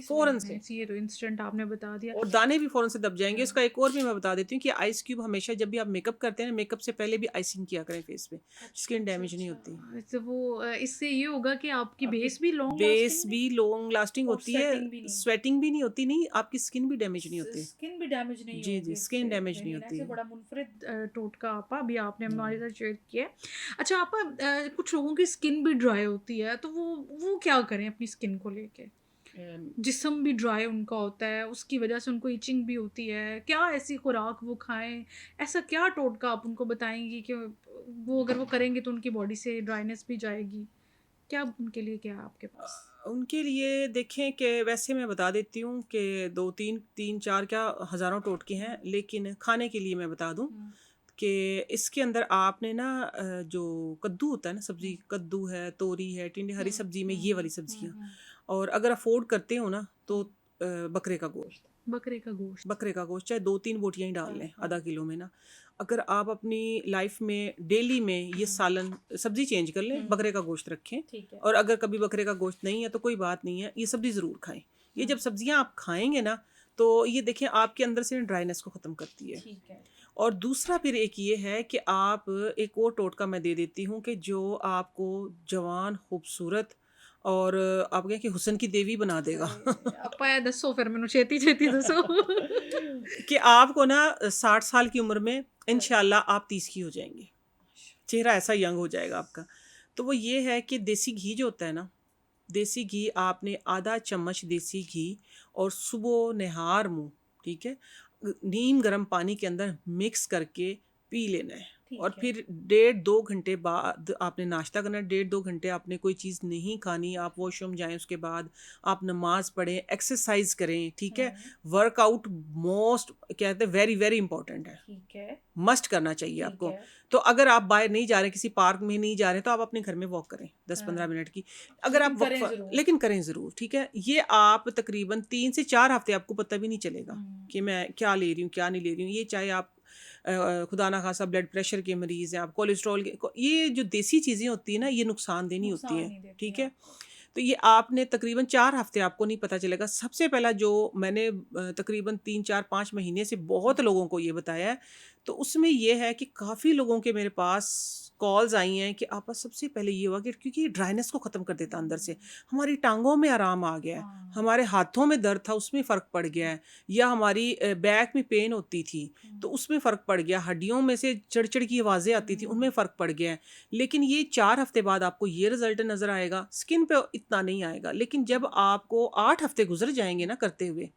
फ़ौरन से। ये तो इंस्टेंट आपने बता दिया। और दाने भी फ़ौरन से दब जाएंगे। इसका एक और भी मैं बता देती हूँ कि आइस क्यूब हमेशा जब भी आप मेकअप करते हैं ना, मेकअप से पहले भी आइसिंग किया करें फेस पे, स्किन डैमेज नहीं होती। तो वो इससे ये होगा कि आपकी बेस भी लॉन्ग लास्टिंग होती है, स्वेटिंग भी नहीं होती, नहीं आपकी स्किन भी डैमेज नहीं होती, स्किन भी डैमेज नहीं जी जी, स्किन डैमेज नहीं होती है। बड़ा मुनफरिद टोटका आपा अभी आपने हमारे साथ शेयर किया है। अच्छा आपा कुछ लोगों की स्किन भी ड्राई होती है, तो वो क्या करें अपनी स्किन को लेके? जिस्म भी ड्राई उनका होता है, उसकी वजह से उनको इचिंग भी होती है, क्या ऐसी खुराक वो खाएं, ऐसा क्या टोटका आप उनको बताएंगी कि वो अगर वो करेंगे तो उनकी बॉडी से ड्राइनेस भी जाएगी? क्या उनके लिए क्या है आपके पास? उनके लिए देखें कि वैसे मैं बता देती हूँ कि 2-3 क्या हज़ारों टोटके हैं, लेकिन खाने के लिए मैं बता दूँ कि इसके अंदर आपने ना जो कद्दू होता है ना, सब्ज़ी कद्दू है, तोरी है, टिंडे, हरी सब्ज़ी में ये वाली सब्ज़ियाँ, और अगर अफोर्ड करते हो ना तो बकरे का गोश्त चाहे 2-3 बोटियाँ ही डाल लें आधा किलो में ना। अगर आप अपनी लाइफ में डेली में ये सालन सब्ज़ी चेंज कर लें, बकरे का गोश्त रखें, और अगर कभी बकरे का गोश्त नहीं है तो कोई बात नहीं है, ये सब्ज़ी ज़रूर खाएं। ये जब सब्ज़ियाँ आप खाएंगे ना, तो ये देखें आपके अंदर से ड्राइनेस को ख़त्म करती है। और दूसरा फिर एक ये है कि आप एक और टोटका मैं दे देती हूँ कि जो आपको जवान, खूबसूरत और आप कहें कि हुस्न की देवी बना देगा। ਆਪਾਂ ਦੱਸੋ ਫਿਰ ਮੈਨੂੰ ਛੇਤੀ ਛੇਤੀ ਦੱਸੋ। कि आपको ना 60 साल की उम्र में इंशाल्लाह आप 30 की हो जाएंगे। चेहरा ऐसा यंग हो जाएगा आपका। तो वो ये है कि देसी घी जो होता है ना, देसी घी आपने आधा चम्मच देसी घी और सुबह निहार मुँह, ठीक है, नीम गर्म पानी के अंदर मिक्स करके पी लेना है। और ठीक है। फिर 1.5 घंटे बाद आपने नाश्ता करना है, 1.5 घंटे आपने कोई चीज़ नहीं खानी, आप वॉशरूम जाएं, उसके बाद आप नमाज पढ़ें, एक्सरसाइज करें, ठीक है। वर्कआउट मोस्ट कहते हैं वेरी वेरी इंपॉर्टेंट है, ठीक है। मस्ट करना चाहिए ठीक आपको। है। तो अगर आप बाहर नहीं जा रहे, किसी पार्क में नहीं जा रहे, तो आप अपने घर में वॉक करें 10-15 मिनट की। अगर लेकिन आप करें जरूर। लेकिन करें ज़रूर, ठीक है। ये आप तकरीबन 3 से 4 हफ्ते आपको पता भी नहीं चलेगा कि मैं क्या ले रही हूँ क्या नहीं ले रही हूँ। ये चाहे आप खुदा ना खासा ब्लड प्रेशर के मरीज़ हैं, आप कोलेस्ट्रॉल के, ये जो देसी चीज़ें होती हैं ना, ये नुकसानदेह नहीं होती नुकसान हैं, नहीं देती ठीक हैं। है। तो ये आपने तकरीबन 4 हफ्ते आपको नहीं पता चलेगा। सबसे पहला जो मैंने तकरीबन 3-4-5 महीने से बहुत लोगों को ये बताया है, तो उसमें ये है कि काफ़ी लोगों के मेरे पास कॉल्स आई हैं कि आपा सबसे पहले ये हुआ कि क्योंकि ड्राइनेस को ख़त्म कर देता अंदर से, हमारी टांगों में आराम आ गया है, हाँ। हमारे हाथों में दर्द था उसमें फ़र्क पड़ गया है, या हमारी बैक में पेन होती थी तो उसमें फ़र्क पड़ गया, हड्डियों में से चिड़-चिड़ की आवाज़ें आती थी उनमें फ़र्क पड़ गया है। लेकिन ये 4 हफ्ते बाद आपको ये रिज़ल्ट नज़र आएगा, स्किन पे इतना नहीं आएगा। लेकिन जब आपको 8 हफ्ते गुज़र जाएँगे ना करते हुए,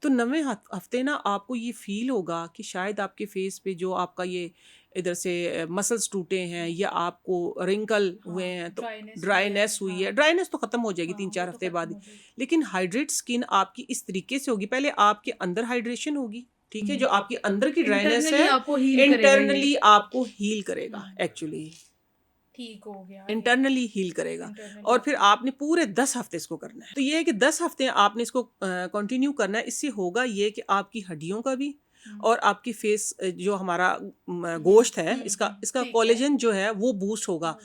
तो 9वें हफ्ते ना आपको ये फ़ील होगा कि शायद आपके फेस पे जो आपका ये इधर से मसल्स टूटे हैं या आपको रिंकल हुए हाँ, हैं, तो ड्राइनेस भी है। ड्राइनेस हुई है। हाँ। ड्राइनेस तो ख़त्म हो जाएगी हाँ, 3-4 वो तो हफ्ते खत्म बाद ही। हो जाएगी। लेकिन हाइड्रेट स्किन आपकी इस तरीके से होगी, पहले आपके अंदर हाइड्रेशन होगी, ठीक है, जो आपकी अंदर की ड्राइनेस इंटरनली है, आपको हील करेगा ये। इंटरनली आपको हील करेगा एक्चुअली। ठीक हो गया ये। इंटरनली हील करेगा। इंटरनली और फिर आपको आपने पूरे 10 हफ्ते इसको करना है। तो ये है कि 10 हफ्ते आपने इसको कंटिन्यू करना है। इससे होगा ये कि आपकी हड्डियों का भी और आपकी फेस जो हमारा गोश्त है, इसका इसका ठीक है। कोलेजन जो है वो बूस्ट होगा।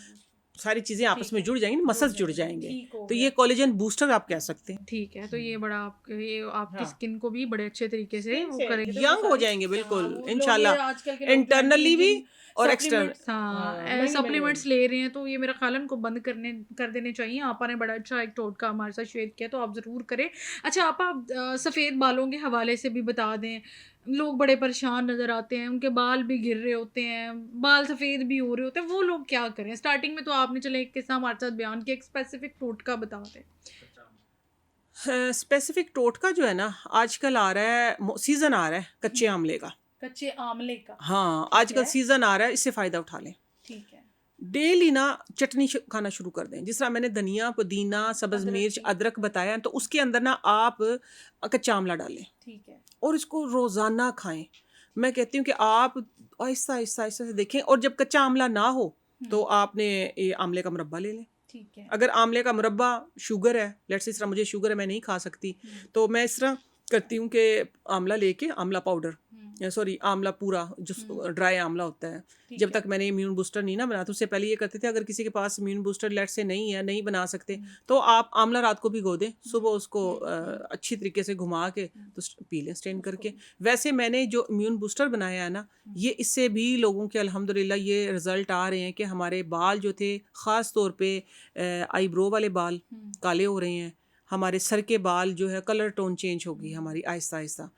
सारी चीज़ें आपस ठीक में है। जुड़ जाएंगी, मसल्स जुड़ जाएंगे। ठीक हो तो गया। ये कोलेजन बूस्टर आप कह सकते हैं। ठीक है, तो ये बड़ा ये आपकी हाँ। स्किन को भी बड़े अच्छे तरीके से वो करेंगे। यंग हो जाएंगे हाँ, बिल्कुल वो लोग ये इंशाल्लाह, आजकल के लोग तो इंटरनली भी और एक्सटर्नल। सप्लीमेंट्स, हाँ, महंगे सप्लीमेंट्स ले रहे हैं, तो ये मेरा ख्याल है उनको बंद कर देने चाहिए। आपा ने बड़ा अच्छा एक टोटका हमारे साथ शेयर किया, तो आप ज़रूर करें। अच्छा आपा, सफ़ेद बालों के हवाले से भी बता दें। लोग बड़े परेशान नज़र आते हैं, उनके बाल भी गिर रहे होते हैं, बाल सफ़ेद भी हो रहे होते हैं, वो लोग क्या करें? स्टार्टिंग में तो आपने चले एक किस्सा हमारे साथ बयान किया, एक स्पेसिफिक टोटका बता दें। स्पेसिफिक टोटका जो है ना, आजकल आ रहा है, सीज़न आ रहा है कच्चे आमले का। कच्चे आमले का। हाँ, ठीक आजकल है। सीज़न आ रहा है, इससे फ़ायदा उठा लें। ठीक है। डेली ना चटनी खाना शुरू कर दें। जिस तरह मैंने धनिया, पुदीना, सब्ज़ अदरक मिर्च, की। अदरक बताया, तो उसके अंदर ना आप कच्चा आमला डालें ठीक है। और इसको रोज़ाना खाएं। मैं कहती हूँ कि आप आहिस्ता आहिस्ता आहिस्ता से देखें, और जब कच्चा आमला ना हो तो आपने ये आमले का मुरब्बा ले लें। ठीक है। अगर आमले का मुरब्बा, शुगर है, लेट्स से इस तरह मुझे शुगर है, मैं नहीं खा सकती, तो मैं इस तरह करती हूँ कि आमला लेके, आमला पाउडर, सॉरी आमला पूरा जो ड्राई आमला होता है, जब तक मैंने इम्यून बूस्टर नहीं ना बनाया, तो उससे पहले ये करते थे, अगर किसी के पास इम्यून बूस्टर लेट्स से नहीं है, नहीं बना सकते, तो आप आमला रात को भिगो दें, सुबह उसको अच्छी तरीके से घुमा के तो पी लें स्ट्रेन करके। वैसे मैंने जो इम्यून बूस्टर बनाया है ना, ये इससे भी लोगों के अल्हम्दुलिल्लाह ये रिज़ल्ट आ रहे हैं कि हमारे बाल जो थे, ख़ास तौर पे आईब्रो वाले बाल काले हो रहे हैं, हमारे सर के बाल जो है कलर टोन चेंज होगी हमारी आहिस्ता आहिस्ता।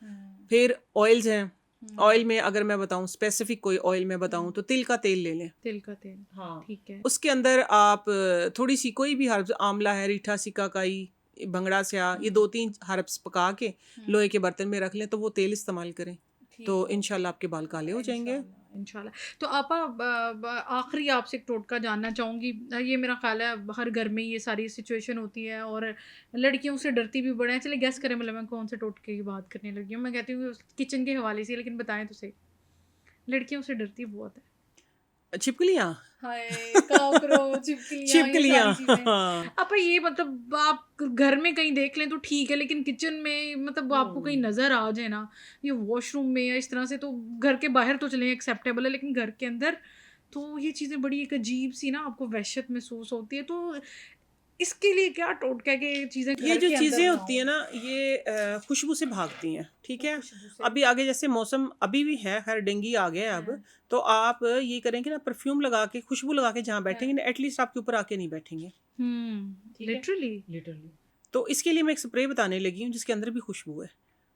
फिर ऑयल्स हैं, ऑयल में अगर मैं बताऊं, स्पेसिफिक कोई ऑयल में बताऊं, तो तिल का तेल ले लें। तिल का तेल। हाँ, ठीक है। उसके अंदर आप थोड़ी सी कोई भी हर्ब्स, आंवला है, रीठा, सिकाकाई, भंगड़ा स्या, ये 2-3 हर्ब्स पका के लोहे के बर्तन में रख लें, तो वो तेल इस्तेमाल करें, तो इंशाल्लाह आपके बाल काले हो जाएंगे। इंशाल्लाह। तो आपा, आखिरी आपसे एक टोटका जानना चाहूँगी। ये मेरा ख्याल है हर घर में ये सारी सिचुएशन होती है और लड़कियों से डरती भी बड़े हैं। चलिए गेस करें, मतलब मैं कौन से टोटके की बात करने लगी हूँ। मैं कहती हूँ किचन के हवाले से, लेकिन बताएं तो सही। लड़कियों से डरती बहुत है। छिपकलियाँ, हाय, कॉकरोच, छिपकलियाँ, ये छिपकलियाँ, सारी चीजें। हाँ। अब ये मतलब आप घर में कहीं देख लें तो ठीक है, लेकिन किचन में मतलब आपको कहीं नजर आ जाए ना, ये वॉशरूम में या इस तरह से, तो घर के बाहर तो चलें एक्सेप्टेबल है, लेकिन घर के अंदर तो ये चीज़ें बड़ी एक अजीब सी ना आपको वहशत महसूस होती है। तो इसके लिए क्या टोटका है कि ये चीज़ें ये घर जो के अंदर चीज़ें ना होती हो? हैं ना, ये खुशबू से भागती हैं, ठीक है। खुशबू से। अभी आगे जैसे मौसम अभी भी है, खैर डेंगू आ गया है अब, तो आप ये करेंगे ना, परफ्यूम लगा के, खुशबू लगा के जहाँ बैठेंगे ना, एटलीस्ट आपके ऊपर आके नहीं बैठेंगे, ठीक है, लिटरली। लिटरली। तो इसके लिए मैं एक स्प्रे बताने लगी हूँ जिसके अंदर भी खुशबू है।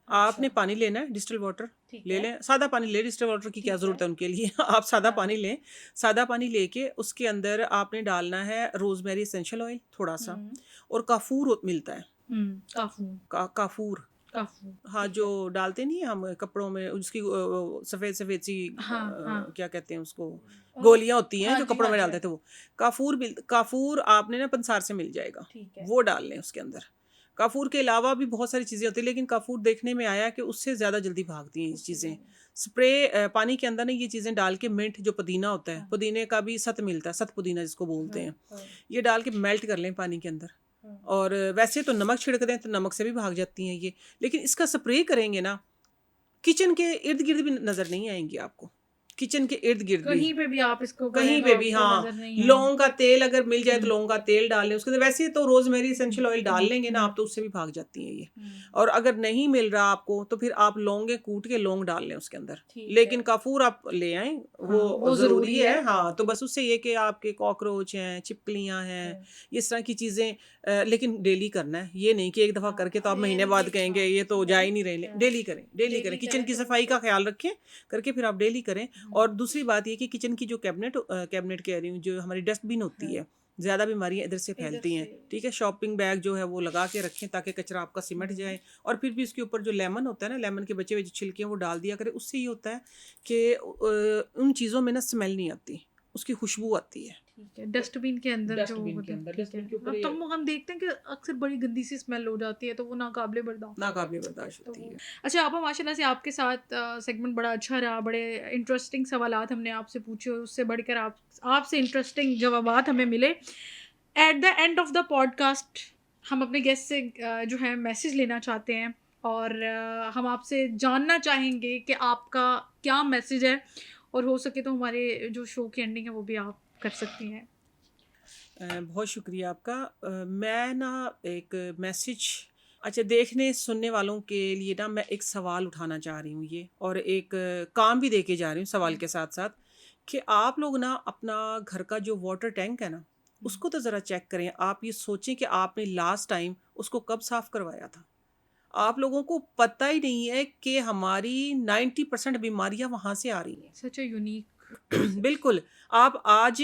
आपने पानी लेना है, डिस्टिल वाटर ठीक ले है। लें, सादा पानी ले, डिस्टिल वाटर की क्या ठीक ज़रूरत है। है उनके लिए आप सादा हाँ। पानी लें। सादा पानी लेके उसके अंदर आपने डालना है रोज़मेरी एसेंशियल ऑयल थोड़ा-सा, हुँ। और काफ़ूर मिलता है, काफ़ूर, काफ़ूर। काफ़ूर, हाँ, ठीक जो है। डालते नहीं हैं हम कपड़ों में, उसकी सफ़ेद-सफ़ेद सी हाँ, हाँ। क्या कहते हैं उसको, ओह! गोलियाँ होती हैं हाँ जो जी, कपड़ों हाँ में जी, डालते हाँ थे जी। वो। काफ़ूर आपने ना पंसार से मिल जाएगा, ठीक है। वो डाल लें उसके अंदर। काफ़ूर के अलावा भी बहुत सारी चीज़ें होती हैं, लेकिन काफ़ूर देखने में आया कि उससे ज़्यादा जल्दी भागती हैं ये उससे चीज़ें। ज़्यादा। स्प्रे पानी के अंदर ना ये चीज़ें डाल के, मिंट जो पुदीना होता है, हाँ, पुदीने का भी सत मिलता है, सत पुदीना जिसको बोलते हाँ, हैं। हाँ, ये डाल के मेल्ट कर लें पानी के अंदर, हाँ। और वैसे तो नमक छिड़क दें तो नमक से भी भाग जाती हैं ये, लेकिन इसका स्प्रे करेंगे ना, किचन के इर्द-गिर्द भी नज़र नहीं आएँगी आपको। किचन के इर्द-गिर्द भी। कहीं पे भी आप इसको करें कहीं तो पे भी, आपको हाँ। नज़र नहीं आएँगे। लौंग का तेल अगर मिल जाए तो हुँ, लौंग का तेल डाल लें उसके अंदर, वैसे तो रोज़मेरी हुँ, एसेंशियल ऑयल डाल हुँ, लेंगे ना हुँ, आप, तो उससे भी भाग जाती हैं ये। हुँ। और अगर नहीं मिल रहा आपको तो फिर आप लौंगे कूट के लौंग डाल लें उसके अंदर। ठीक है। लेकिन काफ़ूर आप ले आएँ, हाँ, वो वो ज़रूरी ज़रूरी है। है, हाँ। तो बस उससे ये कि आपके कॉकरोच हैं, छिपकलियाँ हैं, है। इस तरह की चीज़ें, लेकिन डेली करना है। ये नहीं कि एक दफ़ा करके तो आप ये महीने नहीं बाद कि कहेंगे हाँ, ये तो जा ही नहीं रहे। क्या डेली करें, डेली करें। डेली किचन करें की तो सफाई का ख़्याल रखें, करके फिर आप डेली करें। हुँ, और दूसरी बात ये कि किचन की जो कैबिनेट कह रही हूँ, जो हमारी डस्टबिन होती हाँ, है, ज़्यादा बीमारियाँ इधर से इधर फैलती हैं, से ठीक है? शॉपिंग बैग जो है वो लगा के रखें ताकि कचरा आपका सिमट हुँ, जाए। और फिर भी उसके ऊपर जो लेमन होता है ना, लेमन के बचे हुए जो छिलके हैं वो डाल दिया करें। उससे ये होता है कि उन चीज़ों में ना स्मेल नहीं आती, उसकी खुशबू आती है। ठीक है, डस्टबिन के अंदर जो डस्टबिन के होता है, अंदर, ठीक है। डस्टबिन के ऊपर अब ये तो हम देखते हैं कि अक्सर बड़ी गंदी सी स्मेल हो जाती है, तो वो नाकाबिले बर्दाश्त होता है। नाकाबिले बर्दाश्त तो होती वो है। अच्छा, आपा माशाल्लाह से आपके साथ सेगमेंट बड़ा अच्छा रहा, बड़े इंटरेस्टिंग सवालात हमने आपसे पूछे और उससे बढ़कर आपसे इंटरेस्टिंग जवाबात हमें मिले। At the end of the podcast हम अपने गेस्ट से जो है मैसेज लेना चाहते हैं और हम आपसे जानना चाहेंगे कि आपका क्या मैसेज है और हो सके तो हमारे जो शो की एंडिंग है वो भी आप कर सकती हैं। बहुत शुक्रिया आपका। मैं ना एक मैसेज, अच्छा, देखने सुनने वालों के लिए ना मैं एक सवाल उठाना चाह रही हूँ ये, और एक काम भी दे के जा रही हूँ सवाल हुँ, के साथ साथ, कि आप लोग ना अपना घर का जो वाटर टैंक है ना, हुँ। उसको तो ज़रा चेक करें। आप ये सोचें कि आपने लास्ट टाइम उसको कब साफ़ करवाया था। आप लोगों को पता ही नहीं है कि हमारी 90% बीमारियां वहां से आ रही सच अ यूनिक हैं। मैसेज। बिल्कुल। आप आज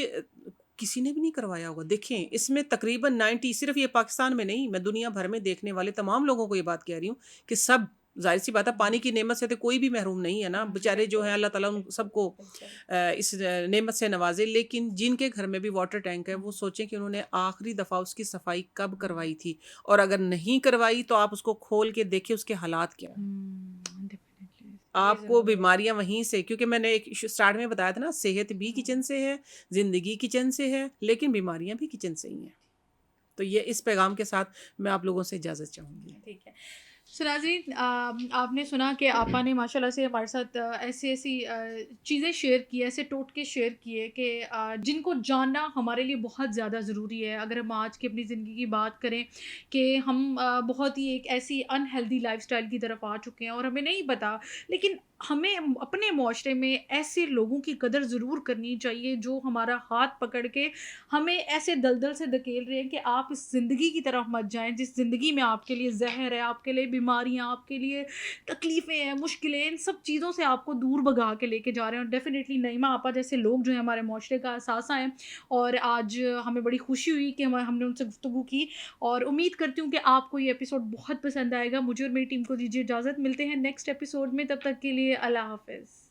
किसी ने भी नहीं करवाया होगा, देखें इसमें तकरीबन 90, सिर्फ ये पाकिस्तान में नहीं, मैं दुनिया भर में देखने वाले तमाम लोगों को ये बात कह रही हूँ कि सब, जाहिर सी बात है, हुँ, पानी की नेमत से तो कोई भी महरूम नहीं है ना, हुँ, बेचारे जो बिल्कुल, हैं अल्लाह ताला उन बिल्कुल, सबको बिल्कुल। इस नेमत से नवाजे। लेकिन जिनके घर में भी वाटर टैंक है, हुँ, वो सोचें कि उन्होंने आखिरी दफ़ा उसकी सफाई कब हुँ, करवाई थी, और अगर नहीं करवाई तो आप उसको खोल के देखिए उसके हालात क्या हैं। डेफिनिटली ये आपको ज़रूर है। बीमारियाँ वहीं से, क्योंकि मैंने एक स्टार्ट में बताया था ना, सेहत भी हुँ, किचन से है, ज़िंदगी किचन से है, लेकिन बीमारियाँ भी किचन से ही हैं। तो ये इस पैगाम के साथ मैं आप लोगों से इजाज़त चाहूँगी। ठीक है। सो नाज़रीन, आपने सुना कि आपा ने माशाल्लाह से हमारे साथ ऐसी-ऐसी चीज़ें शेयर की, ऐसे टोटके शेयर किए कि जिनको जानना हमारे लिए बहुत ज़्यादा ज़रूरी है। अगर हम आज की अपनी ज़िंदगी की बात करें कि हम बहुत ही एक ऐसी अनहेल्दी लाइफ़स्टाइल की तरफ आ चुके हैं और हमें नहीं पता, लेकिन हमें अपने मुआशरे में ऐसे लोगों की कदर ज़रूर करनी चाहिए जो हमारा हाथ पकड़ के हमें ऐसे दलदल से धकेल रहे हैं कि आप इस ज़िंदगी की तरफ मत जाएँ, जिस ज़िंदगी में आपके लिए ज़हर है, आपके लिए बीमारियाँ, आपके लिए तकलीफ़ें हैं, मुश्किलें, इन सब चीज़ों से आपको दूर भगा के लेके जा रहे हैं। और डेफ़िनिटली नईमा आपा जैसे लोग जो हैं हमारे मुआशरे का असासा हैं और आज हमें बड़ी खुशी हुई कि हमने उनसे गुफ्तगू की और उम्मीद करती हूँ कि आपको ये एपिसोड बहुत पसंद आएगा। मुझे और मेरी टीम को दीजिए इजाज़त, मिलते हैं नेक्स्ट एपिसोड में, तब तक के लिए अल्लाह हाफ़िज़।